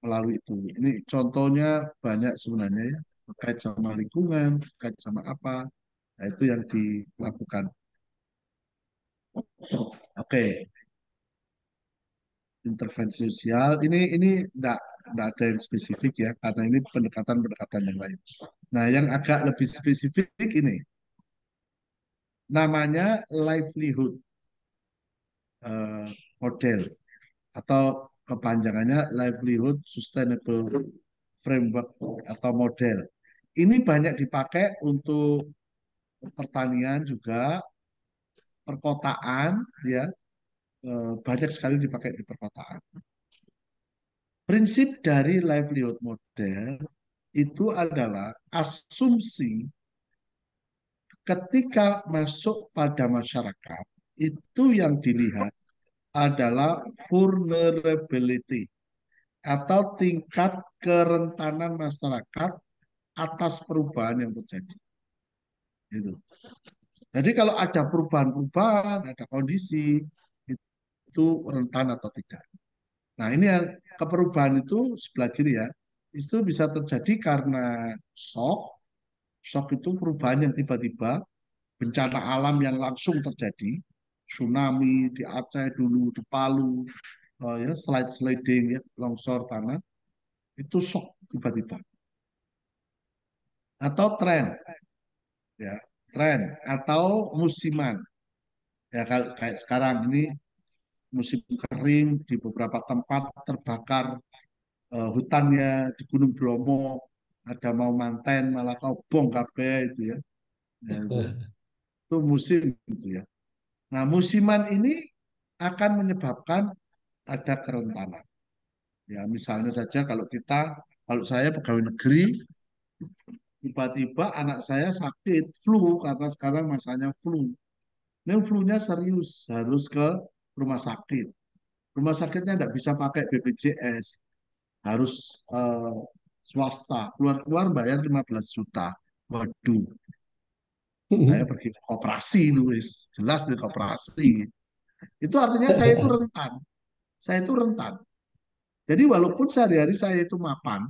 melalui itu. Ini contohnya banyak sebenarnya ya, terkait sama lingkungan, terkait sama apa. Nah, itu yang dilakukan. Oke, intervensi sosial ini enggak ada yang spesifik ya, karena ini pendekatan-pendekatan yang lain. Nah, yang agak lebih spesifik ini namanya livelihood eh, model atau kepanjangannya livelihood sustainable framework atau model. Ini banyak dipakai untuk pertanian juga, perkotaan ya, banyak sekali dipakai di perkotaan. Prinsip dari livelihood model itu adalah asumsi ketika masuk pada masyarakat itu yang dilihat adalah vulnerability atau tingkat kerentanan masyarakat atas perubahan yang terjadi. Gitu. Jadi kalau ada perubahan-perubahan, ada kondisi, itu rentan atau tidak. Nah ini yang keperubahan itu sebelah kiri ya, itu bisa terjadi karena shock. Shock itu perubahan yang tiba-tiba, bencana alam yang langsung terjadi, tsunami di Aceh dulu, di Palu, ya sliding ya, longsor tanah, itu shock tiba-tiba. Atau tren, ya tren atau musiman. Ya kayak sekarang ini musim kering di beberapa tempat terbakar hutannya di Gunung Bromo, ada mau manten malah kau bong kabeh itu ya. Nah, itu musim itu ya. Nah, musiman ini akan menyebabkan ada kerentanan. Ya, misalnya saja kalau saya pegawai negeri, tiba-tiba anak saya sakit flu karena sekarang masanya flu. Ini flu-nya serius, harus ke rumah sakit. Rumah sakitnya tidak bisa pakai BPJS, harus swasta. Keluar-keluar bayar 15 juta. Waduh, saya pergi ke koperasi itu, jelas di koperasi. Itu artinya saya itu rentan. Saya itu rentan. Jadi walaupun sehari-hari saya itu mapan,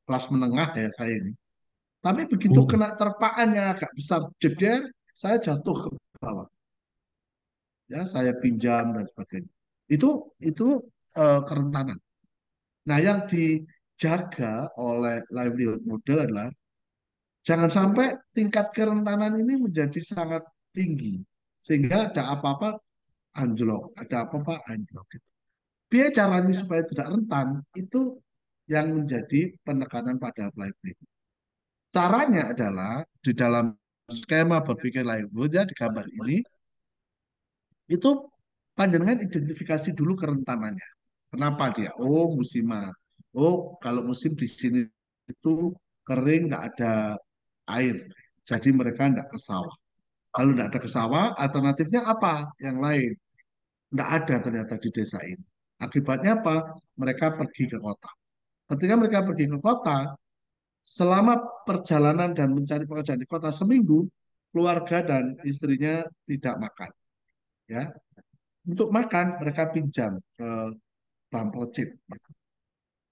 kelas menengah ya saya ini. Tapi begitu kena terpaan yang agak besar, jeder, saya jatuh ke bawah. Ya, saya pinjam dan sebagainya. Itu kerentanan. Nah, yang dijaga oleh livelihood model adalah jangan sampai tingkat kerentanan ini menjadi sangat tinggi sehingga ada apa-apa anjlok, ada apa-apa anjlok. Biar caranya supaya tidak rentan itu yang menjadi penekanan pada livelihood. Caranya adalah di dalam skema berpikir livelihood ya di gambar ini itu panjenengan identifikasi dulu kerentanannya. Kenapa dia? Oh, musiman. Oh, kalau musim di sini itu kering, nggak ada air. Jadi mereka nggak ke sawah. Kalau nggak ada ke sawah, alternatifnya apa? Yang lain. Nggak ada ternyata di desa ini. Akibatnya apa? Mereka pergi ke kota. Ketika mereka pergi ke kota, selama perjalanan dan mencari pekerjaan di kota seminggu, keluarga dan istrinya tidak makan. Ya, untuk makan mereka pinjam ke bank plecit.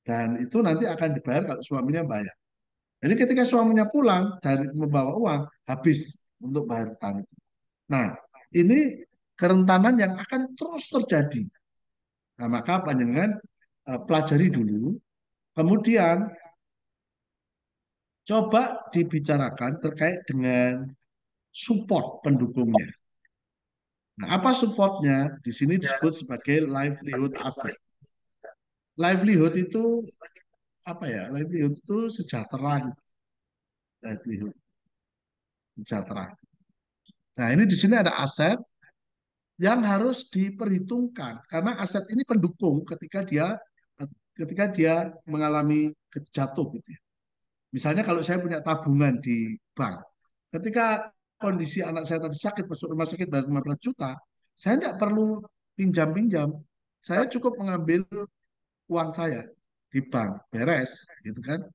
Dan itu nanti akan dibayar kalau suaminya bayar. Jadi ketika suaminya pulang dan membawa uang, habis untuk bayar utang itu. Nah, ini kerentanan yang akan terus terjadi. Nah, maka panjenengan pelajari dulu Kemudian coba dibicarakan terkait dengan support pendukungnya. Nah, apa supportnya? Di sini disebut sebagai livelihood asset. Livelihood itu apa ya? Livelihood itu sejahtera, gitu. Livelihood sejahtera. Nah, ini di sini ada aset yang harus diperhitungkan karena aset ini pendukung ketika dia mengalami jatuh gitu ya. Misalnya kalau saya punya tabungan di bank, ketika kondisi anak saya tadi sakit masuk rumah sakit bayar 15 juta, saya tidak perlu pinjam-pinjam. Saya cukup mengambil uang saya di bank, beres, gitu kan.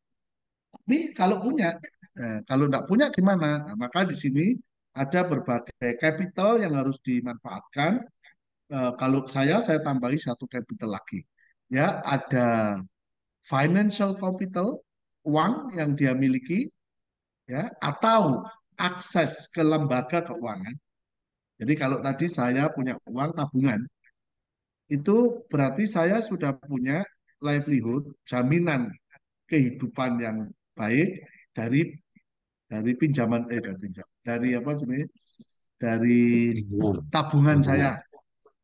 Tapi kalau punya, kalau tidak punya gimana? Nah, maka di sini ada berbagai capital yang harus dimanfaatkan. Kalau saya tambahi satu capital lagi. Ya, ada financial capital, uang yang dia miliki, ya, atau akses ke lembaga keuangan. Jadi kalau tadi saya punya uang tabungan, itu berarti saya sudah punya livelihood, jaminan kehidupan yang baik dari dari apa jenis dari tabungan saya.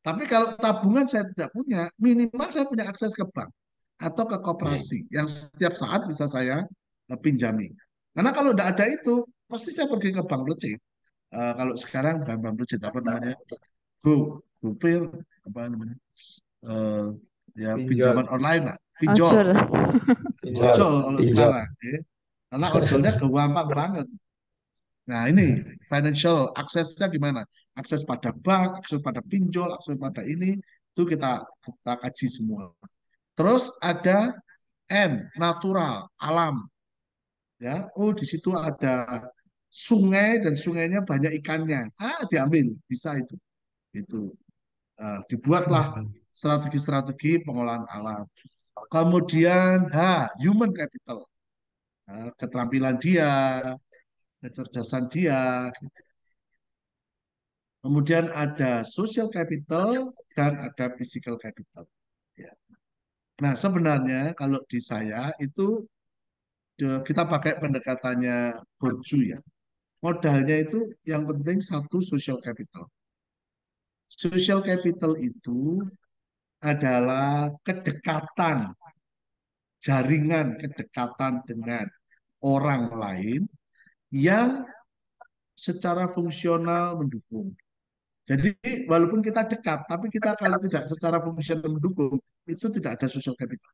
Tapi kalau tabungan saya tidak punya, minimal saya punya akses ke bank atau ke koperasi yang setiap saat bisa saya pinjami. Karena kalau tidak ada itu, pasti saya pergi ke bank legit. Kalau sekarang bank legit apa namanya? GoPay apa namanya? Eh, ya Pinjol. pinjaman online lah, pinjol, Ojol. Pinjol. ojol kalau sekarang. Ya. Karena ojolnya gampang banget. Nah, ini financial aksesnya gimana? Akses pada bank, akses pada pinjol, akses pada ini itu kita kaji semua. Terus ada N, natural, alam. Ya, oh di situ ada sungai dan sungainya banyak ikannya. Diambil, bisa itu. Itu dibuatlah strategi-strategi pengolahan alam. Kemudian human capital. Keterampilan dia, kecerdasan dia. Kemudian ada social capital dan ada physical capital. Ya. Nah, sebenarnya kalau di saya itu kita pakai pendekatannya Borju ya. Modalnya itu yang penting satu social capital. Social capital itu adalah kedekatan, jaringan kedekatan dengan orang lain yang secara fungsional mendukung. Jadi walaupun kita dekat, tapi kita kalau tidak secara fungsional mendukung, itu tidak ada social capital.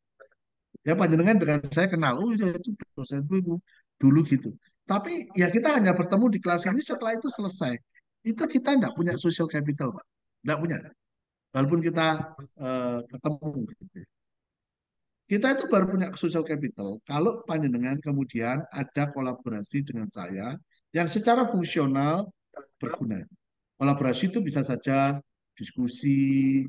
Ya panjenengan dengan saya kenal, oh ya itu dosenku itu dulu gitu. Tapi ya kita hanya bertemu di kelas ini, setelah itu selesai. Itu kita tidak punya social capital, Pak. Tidak punya. Walaupun kita ketemu. Gitu. Kita itu baru punya social capital kalau panjenengan kemudian ada kolaborasi dengan saya yang secara fungsional berguna. Kolaborasi itu bisa saja diskusi,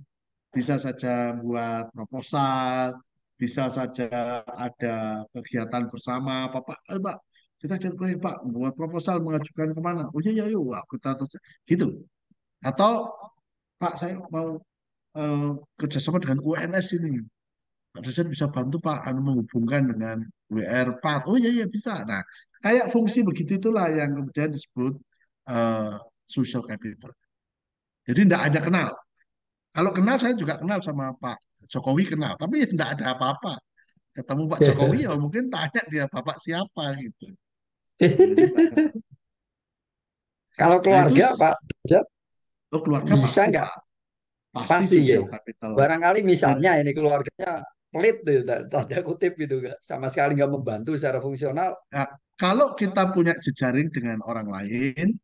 bisa saja buat proposal, bisa saja ada kegiatan bersama. Pak, Pak, kita jadi proyek Pak, buat proposal mengajukan kemana? Oh iya, iya, wah, kita terus gitu. Atau Pak, saya mau eh, kerjasama dengan UNS ini. Pak dosen bisa bantu Pak menghubungkan dengan WR Pak. Oh iya, iya bisa. Nah, kayak fungsi begitu itulah yang kemudian disebut eh, social capital. Jadi tidak hanya kenal. Kalau kenal saya juga kenal sama Pak Jokowi kenal, tapi tidak ada apa-apa. Ketemu Pak Jokowi ya mungkin tanya dia Bapak siapa gitu. Jadi tak kenal. Kalau Nah itu keluarga Pak Jat, keluarga bisa pasti nggak? Pak, pasti Pasti ya. social capital. Barangkali Dan misalnya ini keluarganya pelit tuh, tanda kutip gitu, nggak sama sekali nggak membantu secara fungsional. nah, kalau kita punya jejaring dengan orang lain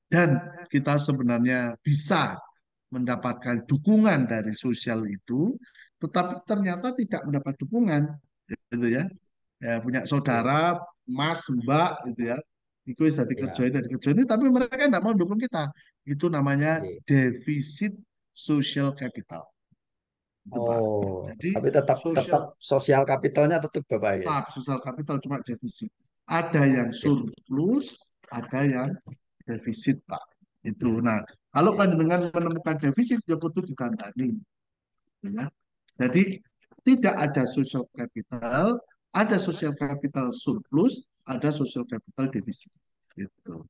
dan kita sebenarnya bisa mendapatkan dukungan dari sosial itu, tetapi ternyata tidak mendapat dukungan, gitu ya. Ya, punya saudara, mas, mbak, gitu ya. Itu bisa Ya, dikerjain dan dikerjain ini, tapi mereka tidak mau dukung kita. Itu namanya oke. defisit social capital. Itu Pak. Oh, Jadi tapi tetap tetap social sosial kapitalnya tetap Bapak ya. social capital cuma defisit. Ada yang Oke. surplus, ada yang defisit Pak. Itu. Nah, kalau Ya. panjenengan menemukan defisit, ya kudu ditandani. Ya. Jadi tidak ada social capital Ada social capital surplus, ada social capital defisit. Gitu.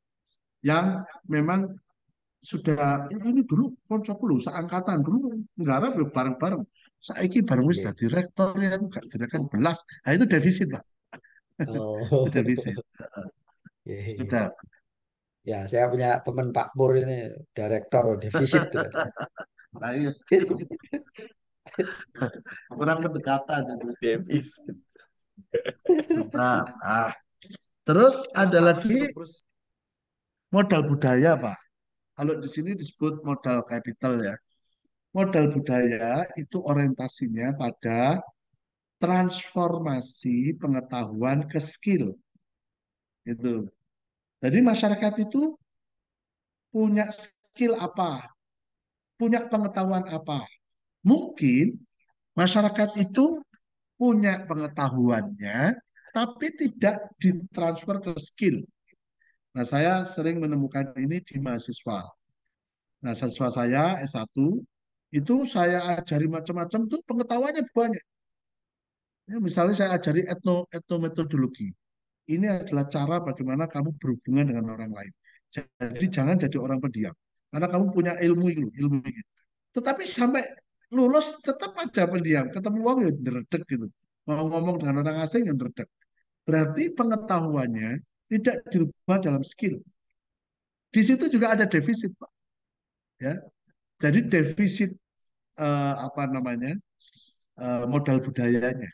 Yang memang sudah ini dulu koncoku lho seangkatan dulu nggarap ya bareng-bareng. Saiki bareng wis Iya. dadi rektor ya gak direkan belas. Nah, itu defisit, Pak. Itu Oh. defisit. Iya, iya. Sudah. Ya, saya punya teman Pak Pur ini, direktur defisit tuh. Nah, iya. Kurang pendekatan itu. Defisit. Nah, terus ada lagi modal budaya, Pak. Kalau di sini disebut modal capital ya. Modal budaya itu orientasinya pada transformasi pengetahuan ke skill. Itu. Jadi masyarakat itu punya skill apa, punya pengetahuan apa. Mungkin masyarakat itu punya pengetahuannya, tapi tidak ditransfer ke skill. Nah, saya sering menemukan ini di mahasiswa. Nah, siswa saya S1, itu saya ajari macam-macam tuh pengetahuannya banyak. Ya, misalnya saya ajari etnometodologi. Ini adalah cara bagaimana kamu berhubungan dengan orang lain. Jadi jangan jadi orang pendiam. Karena kamu punya ilmu itu, ilmu itu. Tetapi sampai lulus tetap ada pendiam. Ketemu orang ya ngeredek gitu. Mau ngomong dengan orang asing yang ngeredek. Berarti pengetahuannya tidak dirubah dalam skill. Di situ juga ada defisit, Pak. Ya, jadi defisit apa namanya modal budayanya.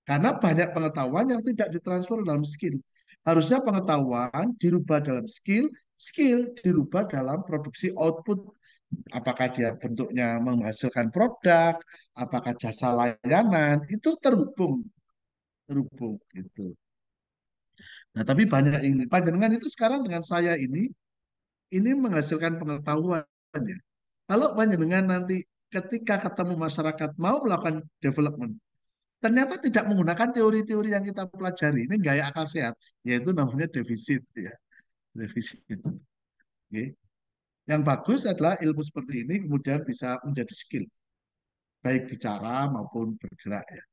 Karena banyak pengetahuan yang tidak ditransfer dalam skill. Harusnya pengetahuan dirubah dalam skill, skill dirubah dalam produksi output. Apakah dia bentuknya menghasilkan produk, apakah jasa layanan, itu terhubung, terhubung gitu. Nah, tapi banyak ini. Panjenengan itu sekarang dengan saya ini menghasilkan pengetahuan ya. Kalau panjenengan nanti ketika ketemu masyarakat mau melakukan development, ternyata tidak menggunakan teori-teori yang kita pelajari. Ini gaya akal sehat, yaitu namanya defisit ya. Defisit. Oke. Yang bagus adalah ilmu seperti ini kemudian bisa menjadi skill, baik bicara maupun bergerak ya.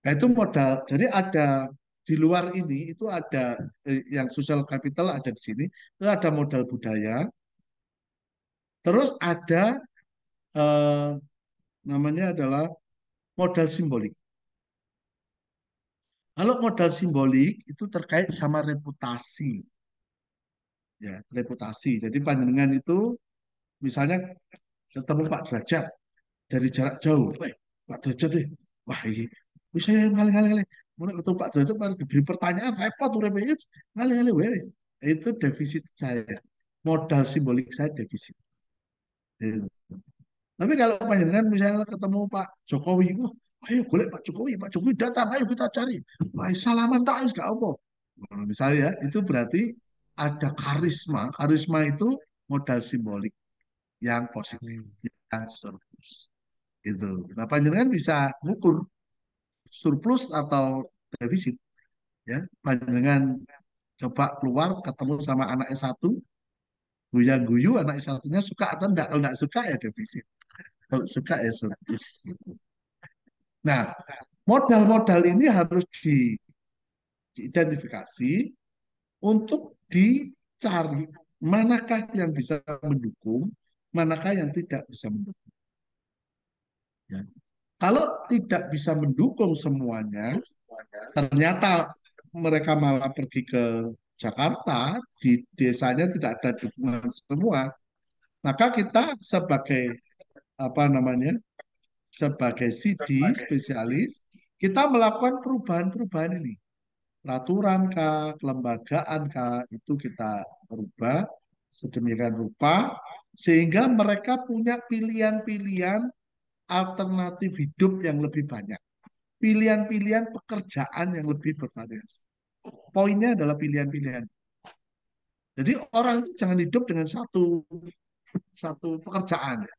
Nah, itu modal. Jadi ada di luar ini itu ada yang social capital ada di sini, itu ada modal budaya, terus ada eh, namanya adalah modal simbolik. Kalau modal simbolik itu terkait sama reputasi, ya reputasi. Jadi panjenengan itu misalnya ketemu Pak Derajat dari jarak jauh, wah Pak Derajat deh, wah ini, wih, saya ngalih-ngalih, mau ketemu Pak Derajat baru diberi pertanyaan repot tuh repot, ngalih-ngalih, weh. Itu defisit saya, modal simbolik saya defisit. Gitu. Tapi kalau panjenengan misalnya ketemu Pak Jokowi, wah, ayo golek Pak Jokowi datang, ayo kita cari, wah salaman tak, gak apa. Nah, misalnya ya, itu berarti ada karisma. Karisma itu modal simbolik yang positif, Hmm. yang surplus. Itu. Nah, panjenengan bisa mengukur surplus atau defisit. Ya, panjenengan coba keluar ketemu sama anak S1, guya-guyu anak S1-nya suka atau enggak. Kalau enggak suka ya defisit. Kalau suka ya surplus. Nah, modal-modal ini harus diidentifikasi untuk dicari manakah yang bisa mendukung, manakah yang tidak bisa mendukung. Ya. Kalau tidak bisa mendukung semuanya, ternyata mereka malah pergi ke Jakarta, di desanya tidak ada dukungan semua, maka kita sebagai apa namanya, sebagai CD spesialis, kita melakukan perubahan-perubahan ini. Peraturan kah, kelembagaan kah, itu kita rubah sedemikian rupa sehingga mereka punya pilihan-pilihan alternatif hidup yang lebih banyak. Pilihan-pilihan pekerjaan yang lebih bervariasi. Poinnya adalah pilihan-pilihan. Jadi orang itu jangan hidup dengan satu satu pekerjaan, ya.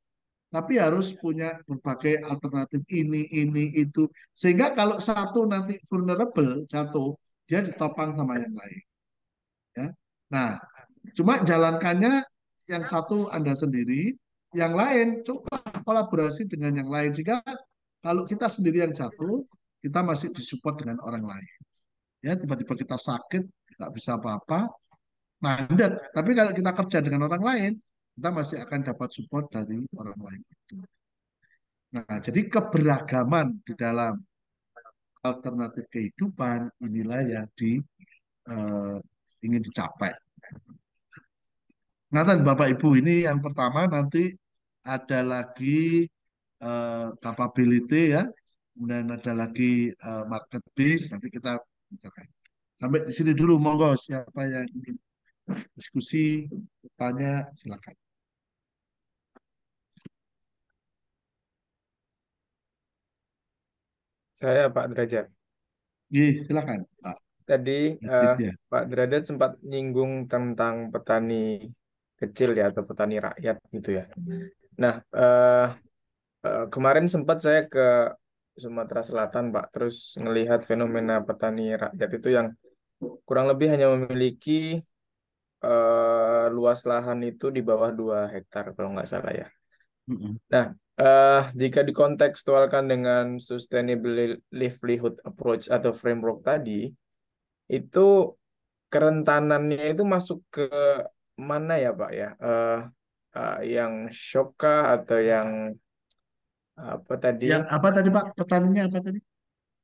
Tapi harus punya berbagai alternatif ini, itu. Sehingga kalau satu nanti vulnerable, jatuh, dia ditopang sama yang lain. Ya. Nah, cuma jalankannya yang satu Anda sendiri, yang lain coba kolaborasi dengan yang lain. Jika kalau kita sendiri yang jatuh, kita masih disupport dengan orang lain. Ya, tiba-tiba kita sakit, nggak bisa apa-apa, mandek. Tapi kalau kita kerja dengan orang lain, kita masih akan dapat support dari orang lain itu. Nah, jadi keberagaman di dalam alternatif kehidupan inilah yang eh, ingin dicapai. Nah, Bapak Ibu, ini yang pertama, nanti ada lagi capability ya, kemudian ada lagi market base, nanti kita bicarakan. Sampai di sini dulu, monggo siapa yang ingin diskusi, tanya, silakan. Saya Pak Derajat. Iya, silakan, Pak. Tadi Edit ya. Pak Derajat sempat nyinggung tentang petani kecil ya atau petani rakyat gitu ya. Nah, kemarin sempat saya ke Sumatera Selatan, Pak, terus ngelihat fenomena petani rakyat itu yang kurang lebih hanya memiliki luas lahan itu di bawah 2 hektar kalau nggak salah ya. Mm-mm. Nah, jika dikontekstualkan dengan sustainable livelihood approach atau framework tadi, itu kerentanannya itu masuk ke mana ya Pak ya? Yang shock kah atau yang apa tadi? Ya, apa tadi Pak? Petaninya apa tadi?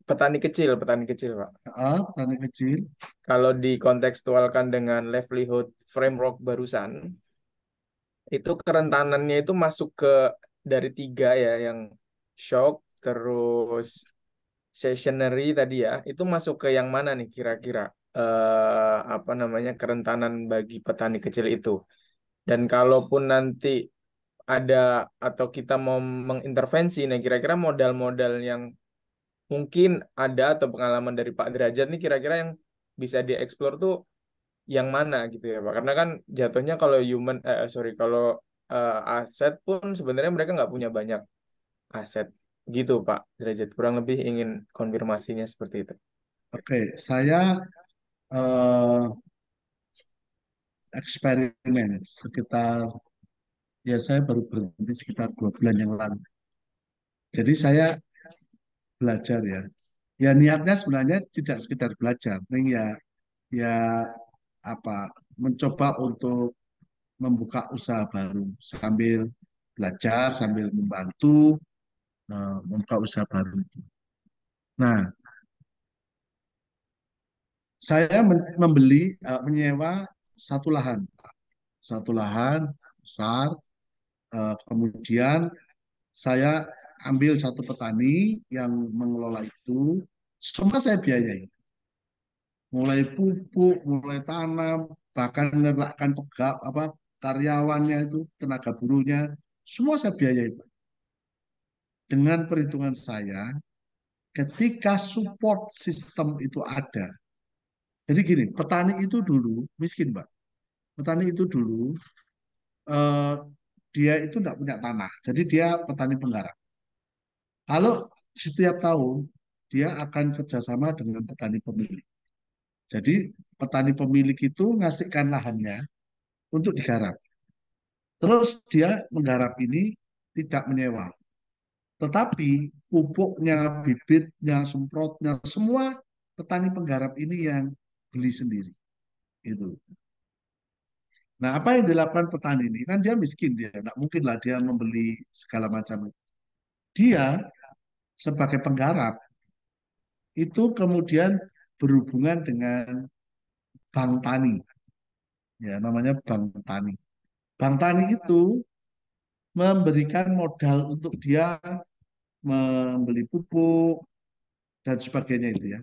Petani kecil Pak. Petani kecil. Kalau dikontekstualkan dengan livelihood framework barusan, itu kerentanannya itu masuk ke dari 3 ya, yang shock, terus stationary tadi ya, itu masuk ke yang mana nih kira-kira apa namanya kerentanan bagi petani kecil itu. Dan kalaupun nanti ada atau kita mau mengintervensi, nah kira-kira modal-modal yang mungkin ada atau pengalaman dari Pak Derajat nih kira-kira yang bisa dieksplor tuh yang mana gitu ya Pak. Karena kan jatuhnya kalau kalau aset pun sebenarnya mereka nggak punya banyak aset gitu Pak Derajat. Kurang lebih ingin konfirmasinya seperti itu. Oke, saya eh, eksperimen sekitar, ya saya baru berhenti sekitar 2 bulan yang lalu. Jadi saya belajar ya. Ya niatnya sebenarnya tidak sekedar belajar, Ning ya apa mencoba untuk membuka usaha baru sambil belajar, sambil membantu membuka usaha baru itu. Nah, saya menyewa satu lahan besar, kemudian saya ambil satu petani yang mengelola itu, semua saya biayai, mulai pupuk, mulai tanam, bahkan ngerakkan karyawannya itu, tenaga buruhnya, semua saya biayai, Pak. Dengan perhitungan saya, ketika support sistem itu ada, jadi gini, petani itu dulu miskin, Pak. Petani itu dulu eh, dia itu tidak punya tanah, jadi dia petani penggarap. Kalau setiap tahun dia akan kerjasama dengan petani pemilik. Jadi petani pemilik itu ngasihkan lahannya untuk digarap. Terus dia menggarap ini tidak menyewa. Tetapi pupuknya, bibitnya, semprotnya, semua petani penggarap ini yang beli sendiri. Itu. Nah, apa yang dilakukan petani ini? Kan dia miskin, dia tidak mungkin lah dia membeli segala macam itu. Dia sebagai penggarap itu kemudian berhubungan dengan bank tani, ya namanya bank tani. Bank tani itu memberikan modal untuk dia membeli pupuk dan sebagainya itu ya.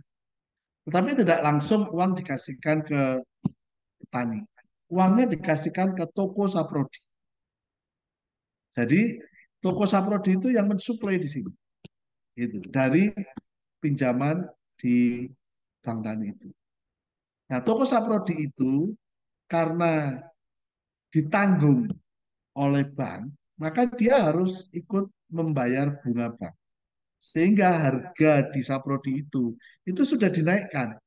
Tetapi tidak langsung uang dikasihkan ke petani. Uangnya dikasihkan ke toko saprodi. Jadi toko saprodi itu yang mensuplai di sini. Itu dari pinjaman di bank tani itu. Nah, toko saprodi itu karena ditanggung oleh bank, maka dia harus ikut membayar bunga bank. Sehingga harga di saprodi itu sudah dinaikkan.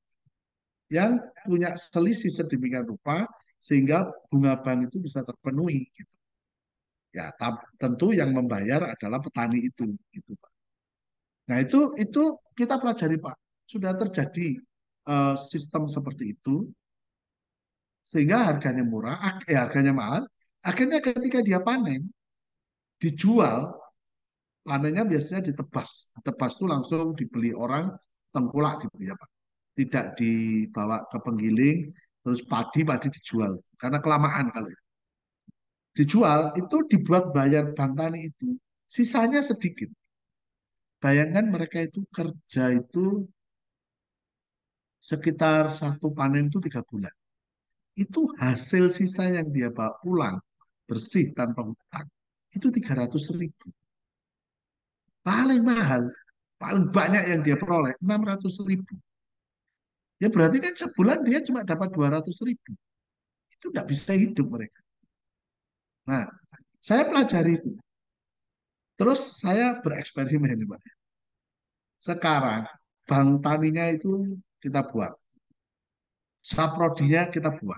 Yang punya selisih sedemikian rupa sehingga bunga bank itu bisa terpenuhi. Gitu. Ya, tentu yang membayar adalah petani itu, gitu Pak. Nah, itu kita pelajari, Pak. Sudah terjadi sistem seperti itu sehingga harganya murah, harganya mahal. Akhirnya ketika dia panen, dijual, panennya biasanya ditebas. Ditebas itu langsung dibeli orang tengkulak gitu ya, Pak. Tidak dibawa ke penggiling, terus padi dijual. Karena kelamaan kalau itu. Dijual, itu dibuat bayar bank tani itu. Sisanya sedikit. Bayangkan mereka itu kerja itu sekitar satu panen itu 3 bulan. Itu hasil sisa yang dia bawa pulang, bersih tanpa hutang. Itu 300.000. Paling mahal, paling banyak yang dia peroleh, 600.000. Ya berarti kan sebulan dia cuma dapat 200.000. Itu nggak bisa hidup mereka. Nah, saya pelajari itu. Terus saya bereksperimen, Pak. Sekarang, bank taninya itu kita buat. Saprodinya kita buat.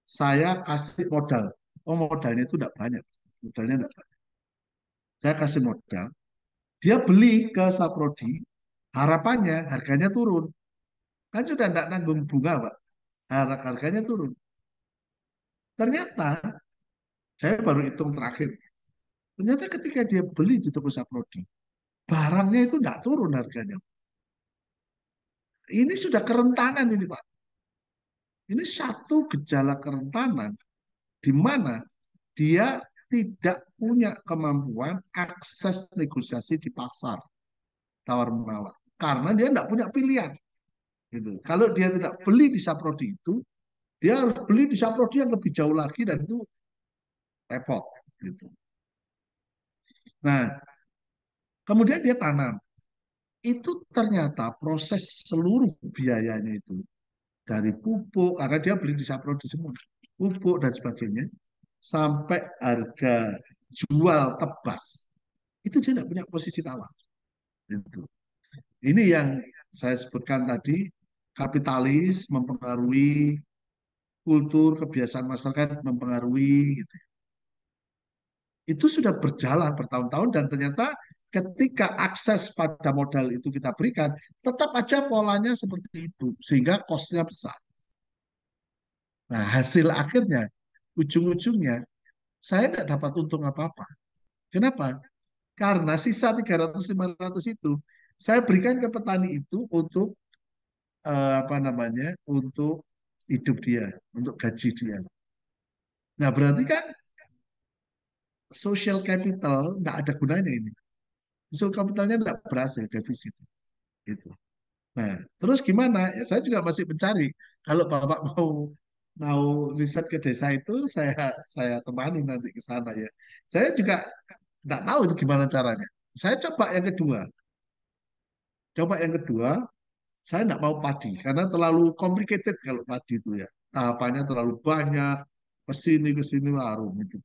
Saya kasih modal. Oh, modalnya itu tidak banyak. Modalnya tidak banyak. Saya kasih modal. Dia beli ke Saprodi, harapannya harganya turun. Kan sudah tidak nanggung bunga, Pak. Harganya turun. Ternyata, saya baru hitung terakhir. Ternyata ketika dia beli di toko Saprodi, barangnya itu tidak turun harganya. Ini sudah kerentanan ini, Pak. Ini satu gejala kerentanan di mana dia tidak punya kemampuan akses negosiasi di pasar tawar-menawar. Karena dia tidak punya pilihan. Gitu. Kalau dia tidak beli di Saprodi itu, dia harus beli di Saprodi yang lebih jauh lagi dan itu repot. Gitu. Nah, kemudian dia tanam. Itu ternyata proses seluruh biayanya itu dari pupuk, karena dia beli di Saprodi semua, pupuk dan sebagainya, sampai harga jual tebas, itu dia tidak punya posisi tawar. Gitu. Ini yang saya sebutkan tadi, kapitalis mempengaruhi kultur, kebiasaan masyarakat mempengaruhi, gitu. Itu sudah berjalan bertahun-tahun dan ternyata ketika akses pada modal itu kita berikan, tetap aja polanya seperti itu, sehingga kosnya besar. Nah, hasil akhirnya, ujung-ujungnya, saya tidak dapat untung apa-apa. Kenapa? Karena sisa 300-500 itu, saya berikan ke petani itu untuk apa namanya, untuk hidup dia, untuk gaji dia. Nah, berarti kan social capital nggak ada gunanya ini. Social capitalnya nggak berhasil, defisit. Gitu. Nah, terus gimana? Ya, saya juga masih mencari. Kalau Bapak mau mau riset ke desa itu, saya temani nanti ke sana ya. Saya juga nggak tahu itu gimana caranya. Saya coba yang kedua. Coba yang kedua, saya nggak mau padi karena terlalu complicated kalau padi itu ya. Tahapannya terlalu banyak, ke sini warung itu.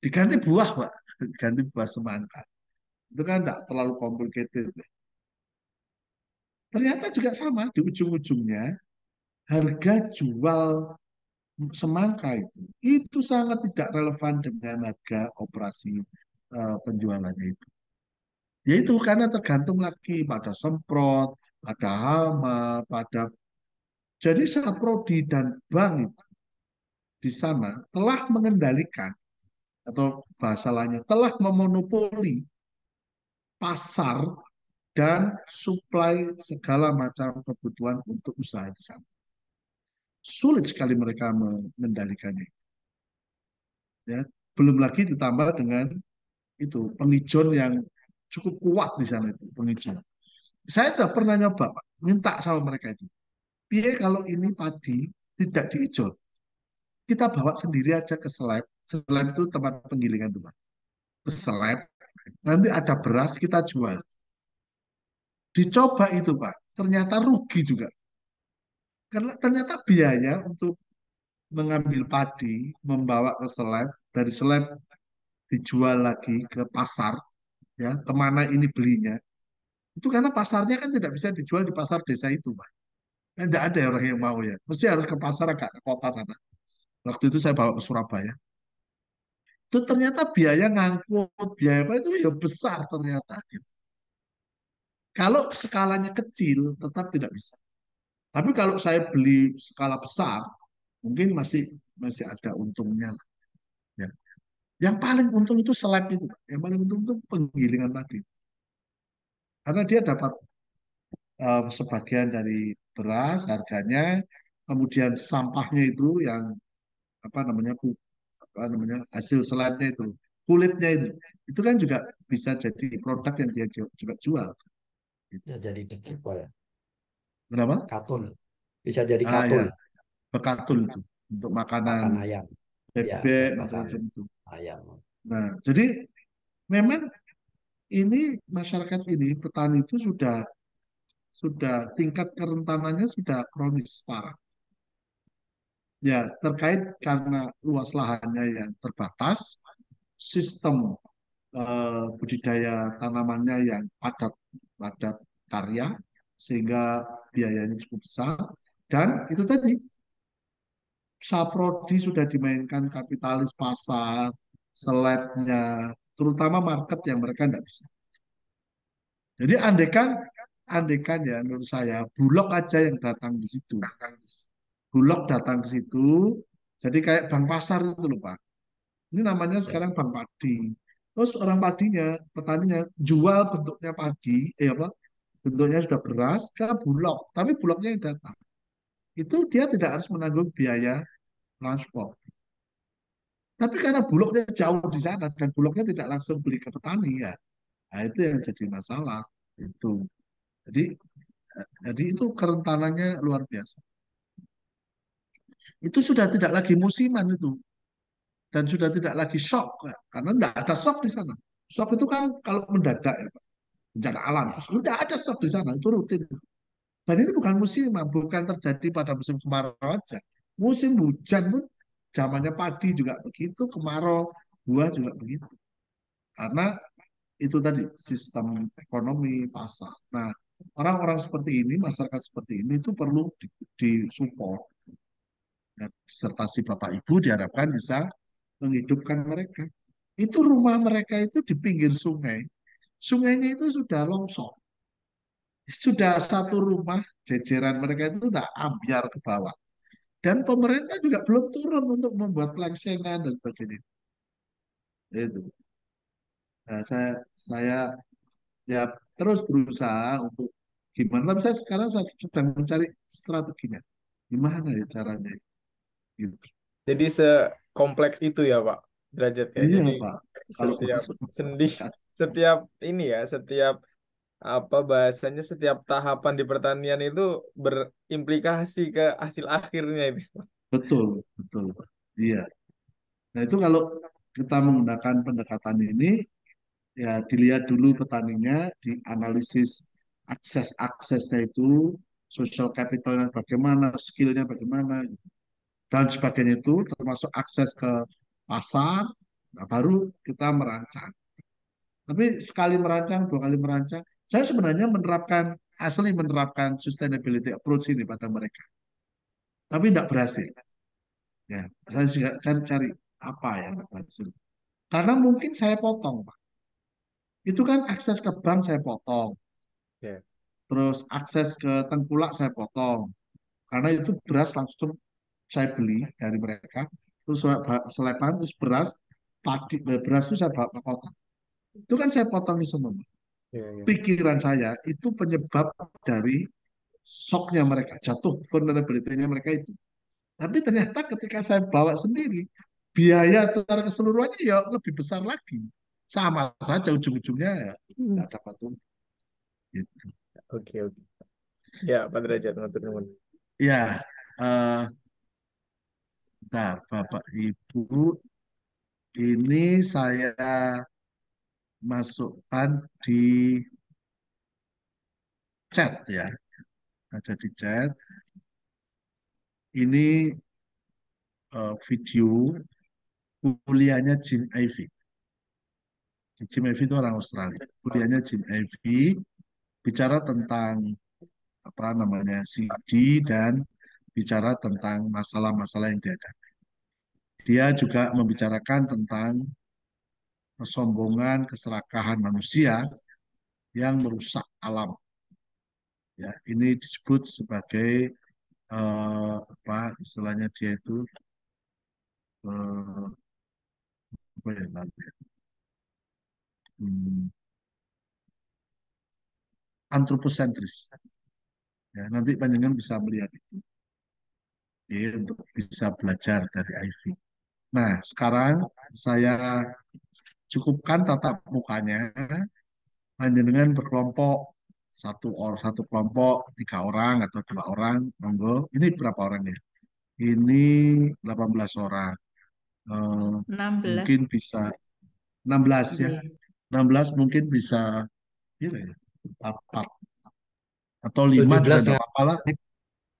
Diganti buah, Pak. Diganti buah semangka. Itu kan nggak terlalu complicated. Ternyata juga sama di ujung-ujungnya harga jual semangka itu sangat tidak relevan dengan harga operasi penjualannya itu. Yaitu karena tergantung lagi pada semprot, pada hama, pada jadi Saprodi dan bank itu di sana telah mengendalikan atau bahasa lainnya telah memonopoli pasar dan suplai segala macam kebutuhan untuk usaha di sana. Sulit sekali mereka mengendalikannya. Ya, belum lagi ditambah dengan itu penghijauan yang cukup kuat di sana itu penghijauan. Saya sudah pernah nyoba, Pak, minta sama mereka itu. Piye kalau ini padi tidak diijol, kita bawa sendiri aja ke Seleb. Seleb itu tempat penggilingan tuh, Pak. Ke Seleb, nanti ada beras kita jual. Dicoba itu, Pak. Ternyata rugi juga. Karena ternyata biaya untuk mengambil padi, membawa ke Seleb, dari Seleb dijual lagi ke pasar, ya kemana ini belinya. Itu karena pasarnya kan tidak bisa dijual di pasar desa itu, Pak. Kan tidak ada orang yang mau ya. Mesti harus ke pasar agak ke kota sana. Waktu itu saya bawa ke Surabaya. Itu ternyata biaya ngangkut, biaya apa itu ya besar ternyata. Gitu. Kalau skalanya kecil, tetap tidak bisa. Tapi kalau saya beli skala besar, mungkin masih masih ada untungnya lah. Ya. Yang paling untung itu seleb itu, Pak. Yang paling untung itu penggilingan tadi. Karena dia dapat sebagian dari beras harganya, kemudian sampahnya itu yang apa namanya hasil selebnya itu, kulitnya itu kan juga bisa jadi produk yang dia juga jual. Bisa jadi detik, Pak, ya. Kenapa? Katul. Bisa jadi Ah ya, katul, bekatul itu untuk makanan pakan ayam. Ya, bebek buat pakan macam-macam itu. ayam. Nah, jadi memang ini masyarakat ini petani itu sudah tingkat kerentanannya sudah kronis parah. Ya, terkait karena luas lahannya yang terbatas, sistem budidaya tanamannya yang padat padat karya sehingga biayanya cukup besar dan itu tadi saprodi sudah dimainkan kapitalis pasar, selebnya, terutama market yang mereka tidak bisa. Jadi andekan ya menurut saya Bulog aja yang datang di situ. Bulog datang ke situ, jadi kayak bank pasar itu loh Pak. Ini namanya Ya. sekarang bank padi. Terus orang padinya, petaninya jual bentuknya padi, apa? Bentuknya sudah beras ke Bulog, tapi Bulognya yang datang. Itu dia tidak harus menanggung biaya transport. Tapi karena Bulognya jauh di sana dan Bulognya tidak langsung beli ke petani ya, nah itu yang jadi masalah. Itu. Jadi jadi itu kerentanannya luar biasa. Itu sudah tidak lagi musiman itu dan sudah tidak lagi shock ya. Karena tidak ada shock di sana. Shock itu kan kalau mendadak ya, Pak. Bencana alam. Sudah ada shock di sana, itu rutin. Dan ini bukan musiman, bukan terjadi pada musim kemarau aja. Musim hujan pun zamannya padi juga begitu, kemarau buah juga begitu. Karena itu tadi sistem ekonomi pasar. Nah, orang-orang seperti ini, masyarakat seperti ini itu perlu disupport. Nah, disertasi Bapak Ibu diharapkan bisa menghidupkan mereka. Itu rumah mereka itu di pinggir sungai. Sungainya itu sudah longsor. Sudah satu rumah jejeran mereka itu sudah ambiar ke bawah. Dan pemerintah juga belum turun untuk membuat pelaksanaan dan sebagainya. Itu. Nah, saya ya terus berusaha untuk gimana. Tapi saya sedang mencari strateginya. Gimana ya caranya? Gitu. Jadi sekompleks itu ya Pak Derajat ya. Iya Jadi Pak. Kalau setiap masuk sendi, masyarakat, setiap ini ya, setiap apa bahasanya, setiap tahapan di pertanian itu berimplikasi ke hasil akhirnya itu. betul, betul Pak. Iya. Nah itu kalau kita menggunakan pendekatan ini, ya dilihat dulu petaninya, dianalisis akses-aksesnya itu, social capitalnya bagaimana, skillnya bagaimana, dan sebagainya itu, termasuk akses ke pasar, nah baru kita merancang. Tapi sekali merancang, dua kali merancang, saya sebenarnya menerapkan sustainability approach ini pada mereka, tapi tidak berhasil. Ya, saya juga cari apa yang tidak berhasil. Karena mungkin saya potong, Pak. Itu kan akses ke bank saya potong. Ya. Terus akses ke tengkulak saya potong. Karena itu beras langsung saya beli dari mereka. Terus selepan, terus beras, beras itu saya bawa ke kota. Itu kan saya potong semua. Ya, ya. Pikiran saya itu penyebab dari shocknya mereka, jatuh vulnerability-nya mereka itu. Tapi ternyata ketika saya bawa sendiri, biaya secara keseluruhannya ya lebih besar lagi. Sama saja ujung-ujungnya ya nggak dapat untung. Gitu. Oke, oke. Ya, Pak Derajat, matur nuwun. Ya, bentar, Bapak Ibu, ini saya masukkan di chat ya, ada di chat. Ini video kuliahnya Jim Ivy. Jim Ivy itu orang Australia. Kuliahnya Jim Ivy bicara tentang apa namanya CD dan bicara tentang masalah-masalah yang dihadapi. Dia juga membicarakan tentang kesombongan, keserakahan manusia yang merusak alam. Ya, ini disebut sebagai apa istilahnya dia itu eh, apa ya namanya? Hmm, Antroposentris. Ya, nanti panjenengan bisa melihat itu ya, untuk bisa belajar dari Ivy. Nah, sekarang saya cukupkan tatap mukanya. Panjenengan berkelompok satu kelompok 3 orang atau 2 orang, monggo. Ini berapa orang ya? Ini 18 orang. Eh, 16. mungkin bisa 16 ya. Iya. 16 mungkin bisa ya, 4 atau 5 juga 17 enggak nggak? apa-apa lah. 5-5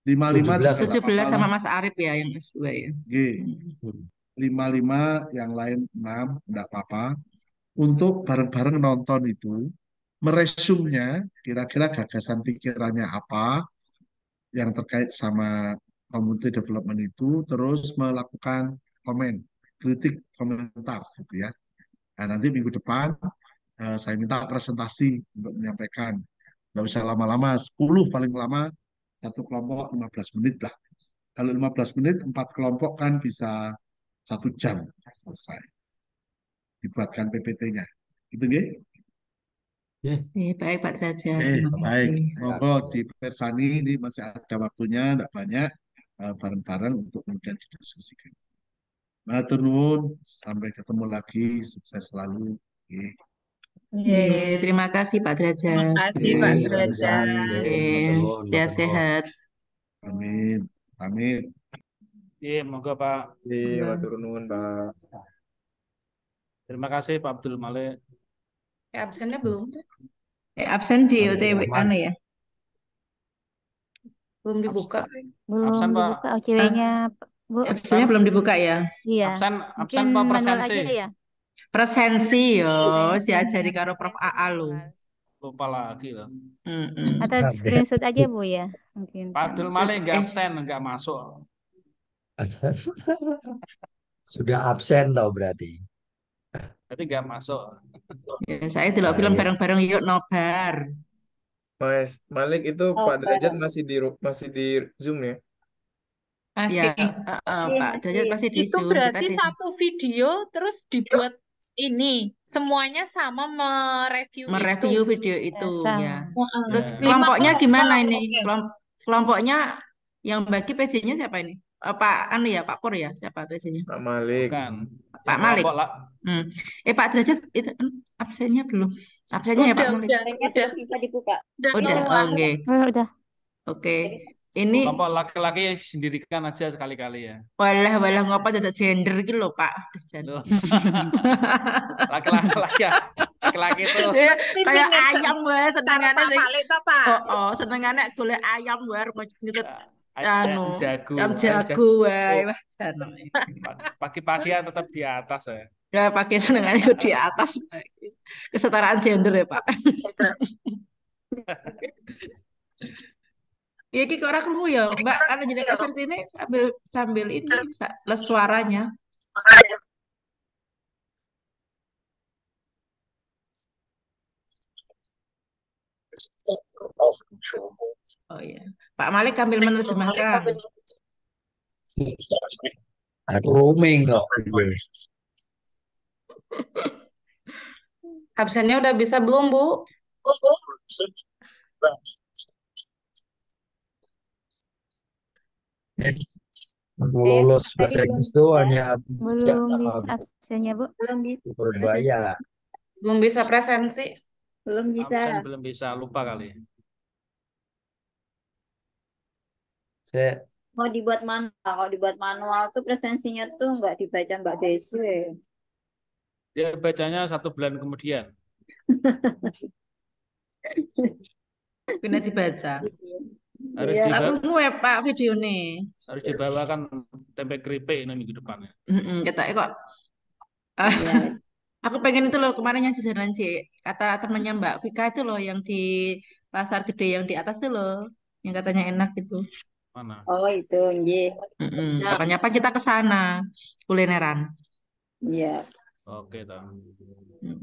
17 juga Pak. enggak apa-apa 17 lah. sama Mas Arif ya yang S2 ya. G. Hmm. 5-5 yang lain 6 enggak apa-apa. Untuk bareng-bareng nonton itu, meresumnya kira-kira gagasan pikirannya apa yang terkait sama community development itu, terus melakukan komen, kritik, komentar gitu ya. Nah, nanti minggu depan saya minta presentasi untuk menyampaikan. Nggak usah lama-lama, 10 paling lama, satu kelompok 15 menit lah. Kalau 15 menit, 4 kelompok kan bisa 1 jam selesai. Dibuatkan PPT-nya. Itu nggih? Baik Pak Derajat, terima Baik. kasih. Monggo di Persani ini masih ada waktunya, tidak banyak, bareng-bareng untuk kemudian didiskusikan. Matur nuwun, sampai ketemu lagi, sukses selalu. Oke. Terima kasih Pak Terima Derajat. kasih Pak Sama-sama. Derajat. Matur nuwun. Sehat-sehat. Amin. Amin. Iya, moga Pak. Iya, matur nuwun, Pak. Terima kasih Pak Abdul Malik. Absennya belum? Absen di Aman. OTW anu ya? Belum dibuka. Belum Absen, Pak. dibuka OCW-nya, Bu. Absennya belum dibuka ya? Iya. Absen Mungkin Pak manual presensi. aja ya. Presensi yo, Presensi. si ajari karo Prof AA lo. Lupa lagi loh. Atau screenshot aja Bu ya. Mungkin. Pak Abdul Malik nggak absen, nggak masuk. Sudah absen tau berarti. Jadi nggak masuk. Ya, saya delok film Baik. bareng-bareng yuk nobar. Mas Malik itu Pak Derajat masih di Zoom ya? Ya, Masih. Pak Derajat pasti di Itu Zoom. berarti Kita di satu video terus dibuat ini semuanya sama mereview mereview itu. video itu sama. ya. Heeh. Terus Ya. kelompoknya 5 gimana kelompok, ini? oke. Kelompoknya yang bagi PJ-nya siapa ini? Pak anu ya, Pak Pur ya, siapa PJ-nya? Pak Malik. Bukan. Pak Yang Malik. kelompok lah. Pak Derajat itu absennya belum. Absennya ya Pak Malik. Udah Bisa dibuka. Udah, keluar. oke. Udah. Oke. Ini Kelompok laki-laki sendirikan aja sekali-kali ya. walah ngapa dadak gender gitu loh Pak. Aduh, Jan. Loh. Laki-laki itu Ya, Mesti kayak pingin ayam wae cara senengane Pak sing Malik toh, Pak. senengane golek ayam wae nyucut ayam anu jago. ayam jago wae wah jan. Pagi-pagian tetap di atas ya. Ya pakai senengane ku di atas wae. Kesetaraan gender ya Pak. Ya iki kok ora krungu ya Mbak kan jenenge seperti ini sambil ini les suaranya. Oh iya. Pak Malik sambil menerjemahkan. Roaming kok. Absennya udah bisa belum, Bu? Lulus bahasa Inggris itu hanya Belum bisa absennya Bu. Belum bisa. Surabaya. Belum bisa presensi. Belum Absen belum bisa, lupa kali. Saya Mau dibuat manual. Kalau dibuat manual tuh presensinya tuh nggak dibaca Mbak Desi. Dia bacanya 1 bulan kemudian. Kena dibaca. Harus Iya. Aku dibawa, ya Pak video nih. harus dibawakan tempe keripik ini minggu depannya. Ketoknya kok. Iya. Aku pengen itu loh kemarin yang jajanan C. Kata temannya Mbak Vika itu loh yang di pasar gede yang di atas itu loh. Yang katanya enak itu. Mana? Oh itu, nggih. Makanya apa kita ke sana kulineran. Iya. Oke, toh. Hmm.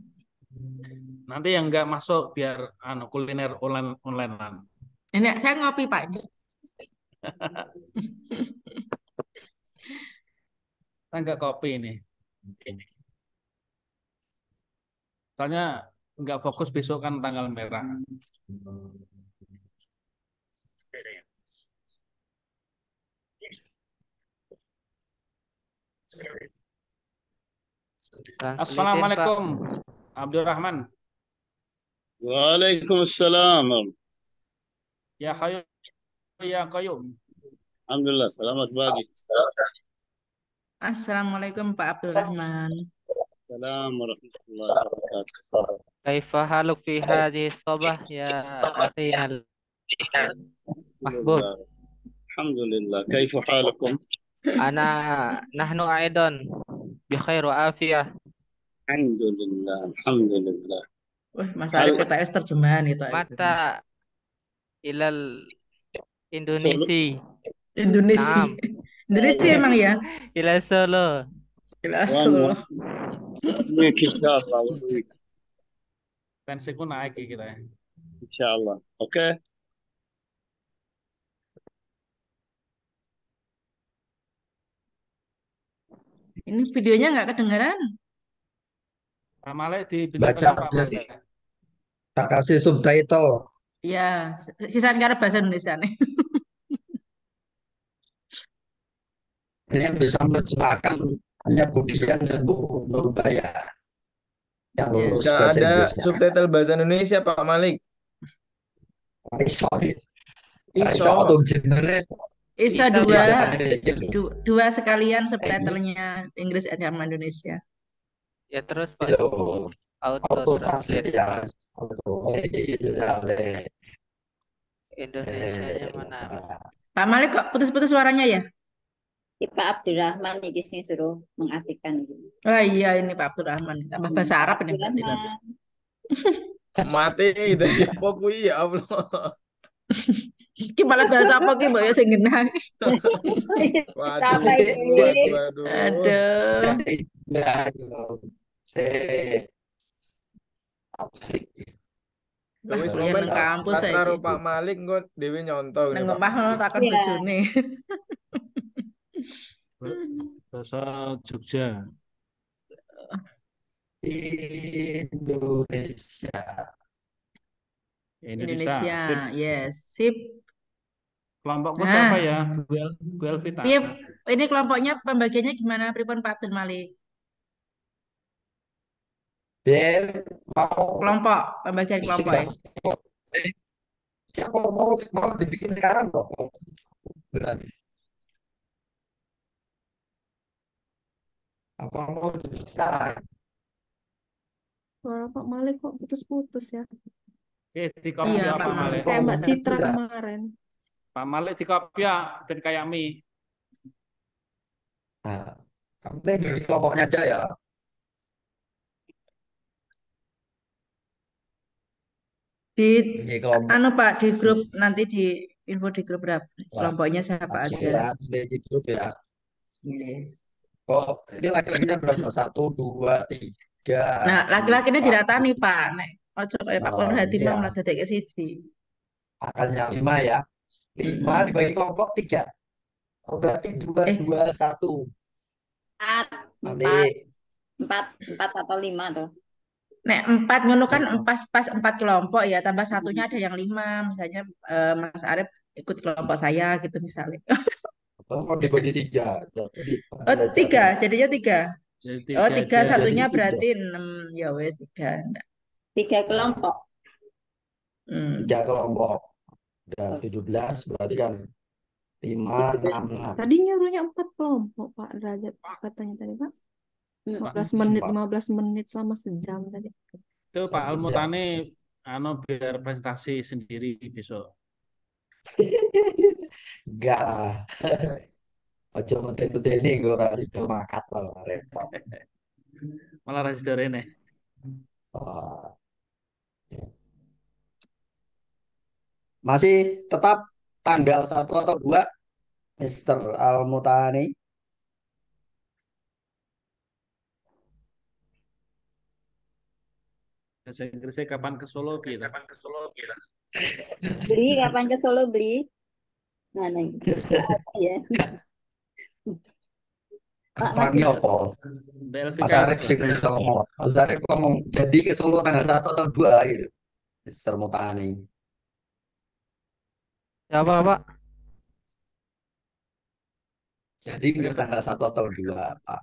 Nanti yang nggak masuk biar kuliner online onlinean. Ini saya ngopi Pak. Saya nggak kopi ini. Soalnya nggak fokus besok kan tanggal merah. Translatein, Pak. Assalamualaikum, Abdurrahman. Waalaikumsalam. Ya Hayu, ya Qayyum. Alhamdulillah, selamat pagi. Assalamualaikum Pak Abdurrahman. Assalamualaikum warahmatullahi wabarakatuh. كيف حالك في هذه الصباح يا أخينا المحبوب؟ Alhamdulillah. Kaifa halukum? نحن أيضا بخير وعافية. Alhamdulillah. Alhamdulillah. Wah, Mas Arif PTS terjemahan itu. متى إلى الإندونيسي؟ Indonesia. نعم Indonesia emang ya? إلى سولو. Gila Solo. Week inshallah. Week. Tensiku naik kita ya. Inshallah. Okay. Ini videonya nggak kedengaran. Pak Malik di Baca Pak aja. Malik. Tak kasih subtitle. Ya, sisaan karena bahasa Indonesia nih. Ini yang bisa menerjemahkan hanya Budian dan Bu Nurbaya yang lulus Nggak bahasa ada Inggrisnya. subtitle bahasa Indonesia, Pak Malik. Sorry. Iso. Untuk genre Isa Bisa, dua, gitu. dua sekalian subtitlenya Inggris sama Indonesia. Ya terus Pak, Itu auto auto translate. translate ya. Auto itu boleh. Indonesianya mana? Pak Malik kok putus-putus suaranya ya? Si Pak Abdurrahman iki sing suruh mengartikan gitu. Oh iya ini Pak Abdurrahman. Tambah bahasa Arab ini berarti. Abdurrahman. Mati itu apa kuwi ya Allah. Gimana bahasa apa ki mbak ya sing genah. Waduh, Sampai gini. waduh. Aduh. Ya, Ya wis Wah, kuliah momen nang kampus pas saiki. karo Pak Malik engko dhewe nyontoh Nang ini, Pak. omah ngono takon Iya. bojone. Bahasa Jogja. Indonesia. Indonesia. Sip. Indonesia. Yes, sip. Kelompokku Nah. siapa ya? Bu Elvita. Iya, ini kelompoknya pembagiannya gimana pripun Pak Abdul Malik? Dia mau Kelompok, pembagian kelompok ya. Ya, mau dibikin sekarang kok. Berani. Apa mau dibikin sekarang? Suara Pak Malik kok putus-putus ya. Di copy Iya, Pak Pak Malik. Kayak Mbak Citra Sudah. kemarin. Pak Malik di copy ya, dan kayak mie. Nah, kamu bikin kelompoknya aja ya. Di Bikin kelompok. anu Pak di grup nanti di info di grup berapa kelompoknya siapa Oke aja. ya, di grup ya. Iya. Oh, ini laki-lakinya berapa? 1, 2, 3. Nah, laki-lakinya diratani Pak. Nek ojo kaya Pak Pur Hadi Iya. mah malah dadekke siji. Akalnya 5 ya. 5 dibagi kelompok 3. Oh, berarti 2, 2, 1. Empat, empat atau 5 tuh. Nek 4 ngono kan pas 4 kelompok ya, tambah satunya ada yang 5, misalnya Mas Arif ikut kelompok saya gitu misalnya. Oh, dibagi 3. Jadi, Oh 3, jadinya 3. Jadi Oh 3 aja. satunya Jadi berarti 6 ya wes 3. 3 kelompok. 3 kelompok. Dan 17 berarti kan 5, 6. Tadi nyuruhnya 4 kelompok Pak Derajat katanya tadi Pak. 15 menit selama sejam tadi. Itu Pak Almutani biar presentasi sendiri besok. Enggak lah. Ojo ngeteh-ngeteh ini gue kasih makat malah repot. Malah rasi ini. Oh. Masih tetap tanggal 1 atau 2 Mr. Almutani. Bahasa Inggrisnya kapan ke Solo kita? Beli kapan ke Solo beli? Mana ini? Ya. Pak Kapan masih ya apa? BLVK Mas itu Arif Pak. sing iso ngomong. Mas Arif ngomong jadi ke Solo tanggal 1 atau 2 gitu. Mister Mutani. Siapa, Pak? Jadi ke tanggal 1 atau 2 Pak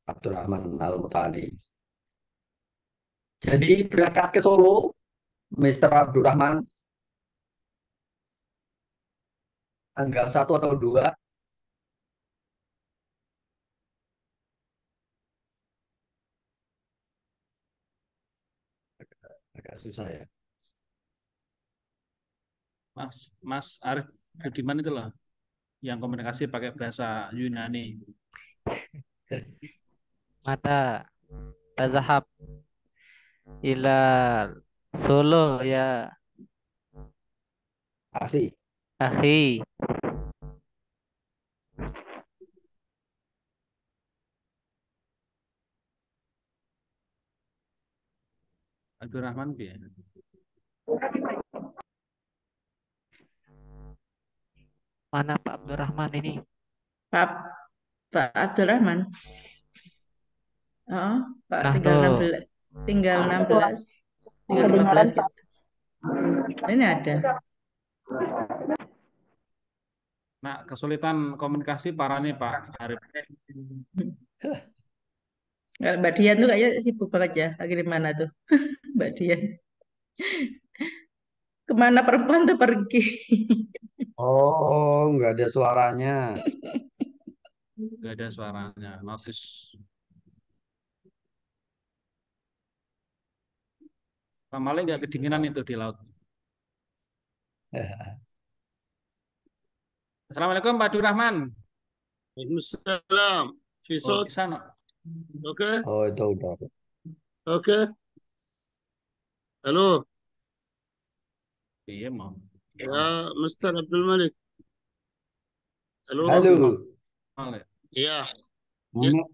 Abdurrahman Al Mutani. Jadi berangkat ke Solo, Mister Abdurrahman tanggal 1 atau 2. Agak susah ya. Mas Arif Budiman itu loh yang komunikasi pakai bahasa Yunani. Mata tazahab ila Solo ya, Asih. akhi. Abdurrahman piye? Mana Pak Abdurrahman ini? Pak Pak Abdurrahman. Oh, Pak tinggal Nahnu 16. Tinggal 16. Tinggal 15 gitu. Ini ada. Nah, kesulitan komunikasi parah nih Pak Arif. Kalau Mbak Dian tuh kayaknya sibuk banget ya. Lagi di mana tuh? Mbak Dian. Kemana perempuan tuh pergi? Oh, nggak ada suaranya. Gak ada suaranya. Notis. Pak Malik nggak kedinginan itu di laut. Assalamualaikum Pak Abdurrahman. Waalaikumsalam. في Oh, صوت di sana. اوكي Oh, itu udah. اوكي الو Iya mau. يا مستر عبد الملك الو Halo, Malik. يا Mama,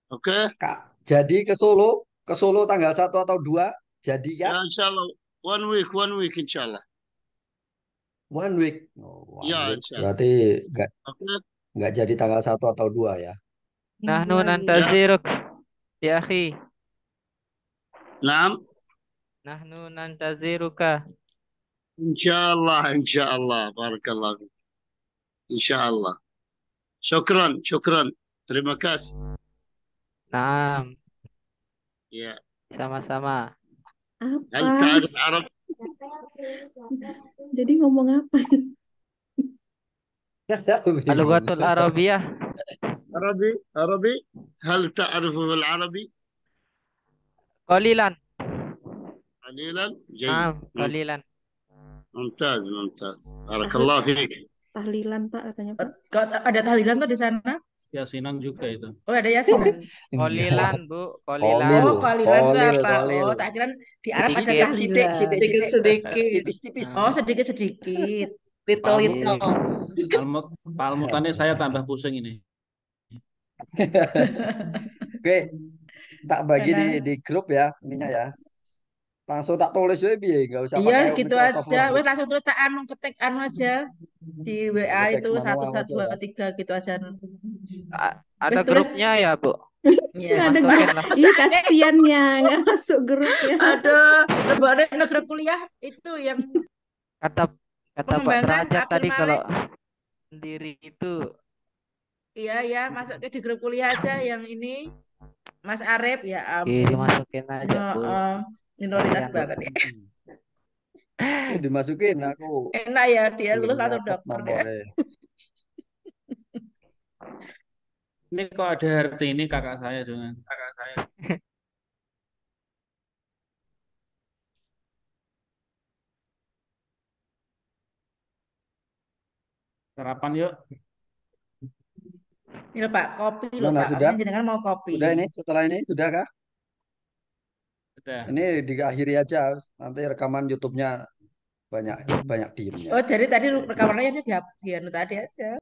اوكي Kak. Jadi ke Solo tanggal 1 atau 2. Jadi يا kan ان شاء الله 1 week ان شاء الله 1 week. Oh, 1 يا week. ان شاء الله Berarti nggak اوكي nggak jadi tanggal 1 atau 2 ya. Minggu Nahnu lagi. يا nantaziruk ya akhi. نعم Nahnu nantaziruka. ان شاء الله بارك الله فيك ان شاء الله شكرا terima kasih Naam, يا sama-sama. هل Apa? تعرف عربي Jadi ngomong apa? Bingung. Al-Lughatul Arabiyah. عربي هل تعرف العربي Qalilan. قليلا جيد Naam, qalilan. ممتاز بارك الله فيك Tahlilan Pak katanya Pak. Kalau ada tahlilan tuh di sana? Yasinan juga itu. Oh, ada yasinan. Qalilan, Bu, Kolil, qalilan. Oh, qalilan itu kolil, apa? kolil. Oh, tak kira di Arab ada Sedikit. Sidik, tahlilan. Sedikit-sedikit. tipis-tipis. Oh, sedikit-sedikit. Little-little. Pak Almutani saya tambah pusing ini. Oke, tak bagi Karena di grup ya ininya ya. Langsung tak tulis aja biar nggak usah iya pakai gitu Microsoft aja. Word. Wes langsung tulis tak ketik aja di WA Ketik itu manual aja ya. 1123 gitu aja. Ada Wes tulis. grupnya ya, Bu? Iya. Nggak ada grup. Masukin lah. Iya kasiannya nggak masuk grupnya. Aduh, ada negara kuliah itu yang Kata Pak pengembangan Derajat Abdul tadi kalau Malik. sendiri itu Iya, masuk ke di grup kuliah aja yang ini Mas Arif ya dimasukin aja, Bu. minoritas Kasihan, Bu. banget ya. Dimasukin aku Enak ya dia lulus langsung dapat dokter deh. nomornya. Ini kok ada Harti ini kakak saya juga. Sarapan yuk. Ini loh, Pak, kopi loh Mana Pak. sudah? Katanya jenengan mau kopi. Sudah ini setelah ini sudah kah? Udah. Ini diakhiri aja nanti rekaman YouTube-nya banyak diemnya. Oh, jadi tadi rekamannya dia tadi aja.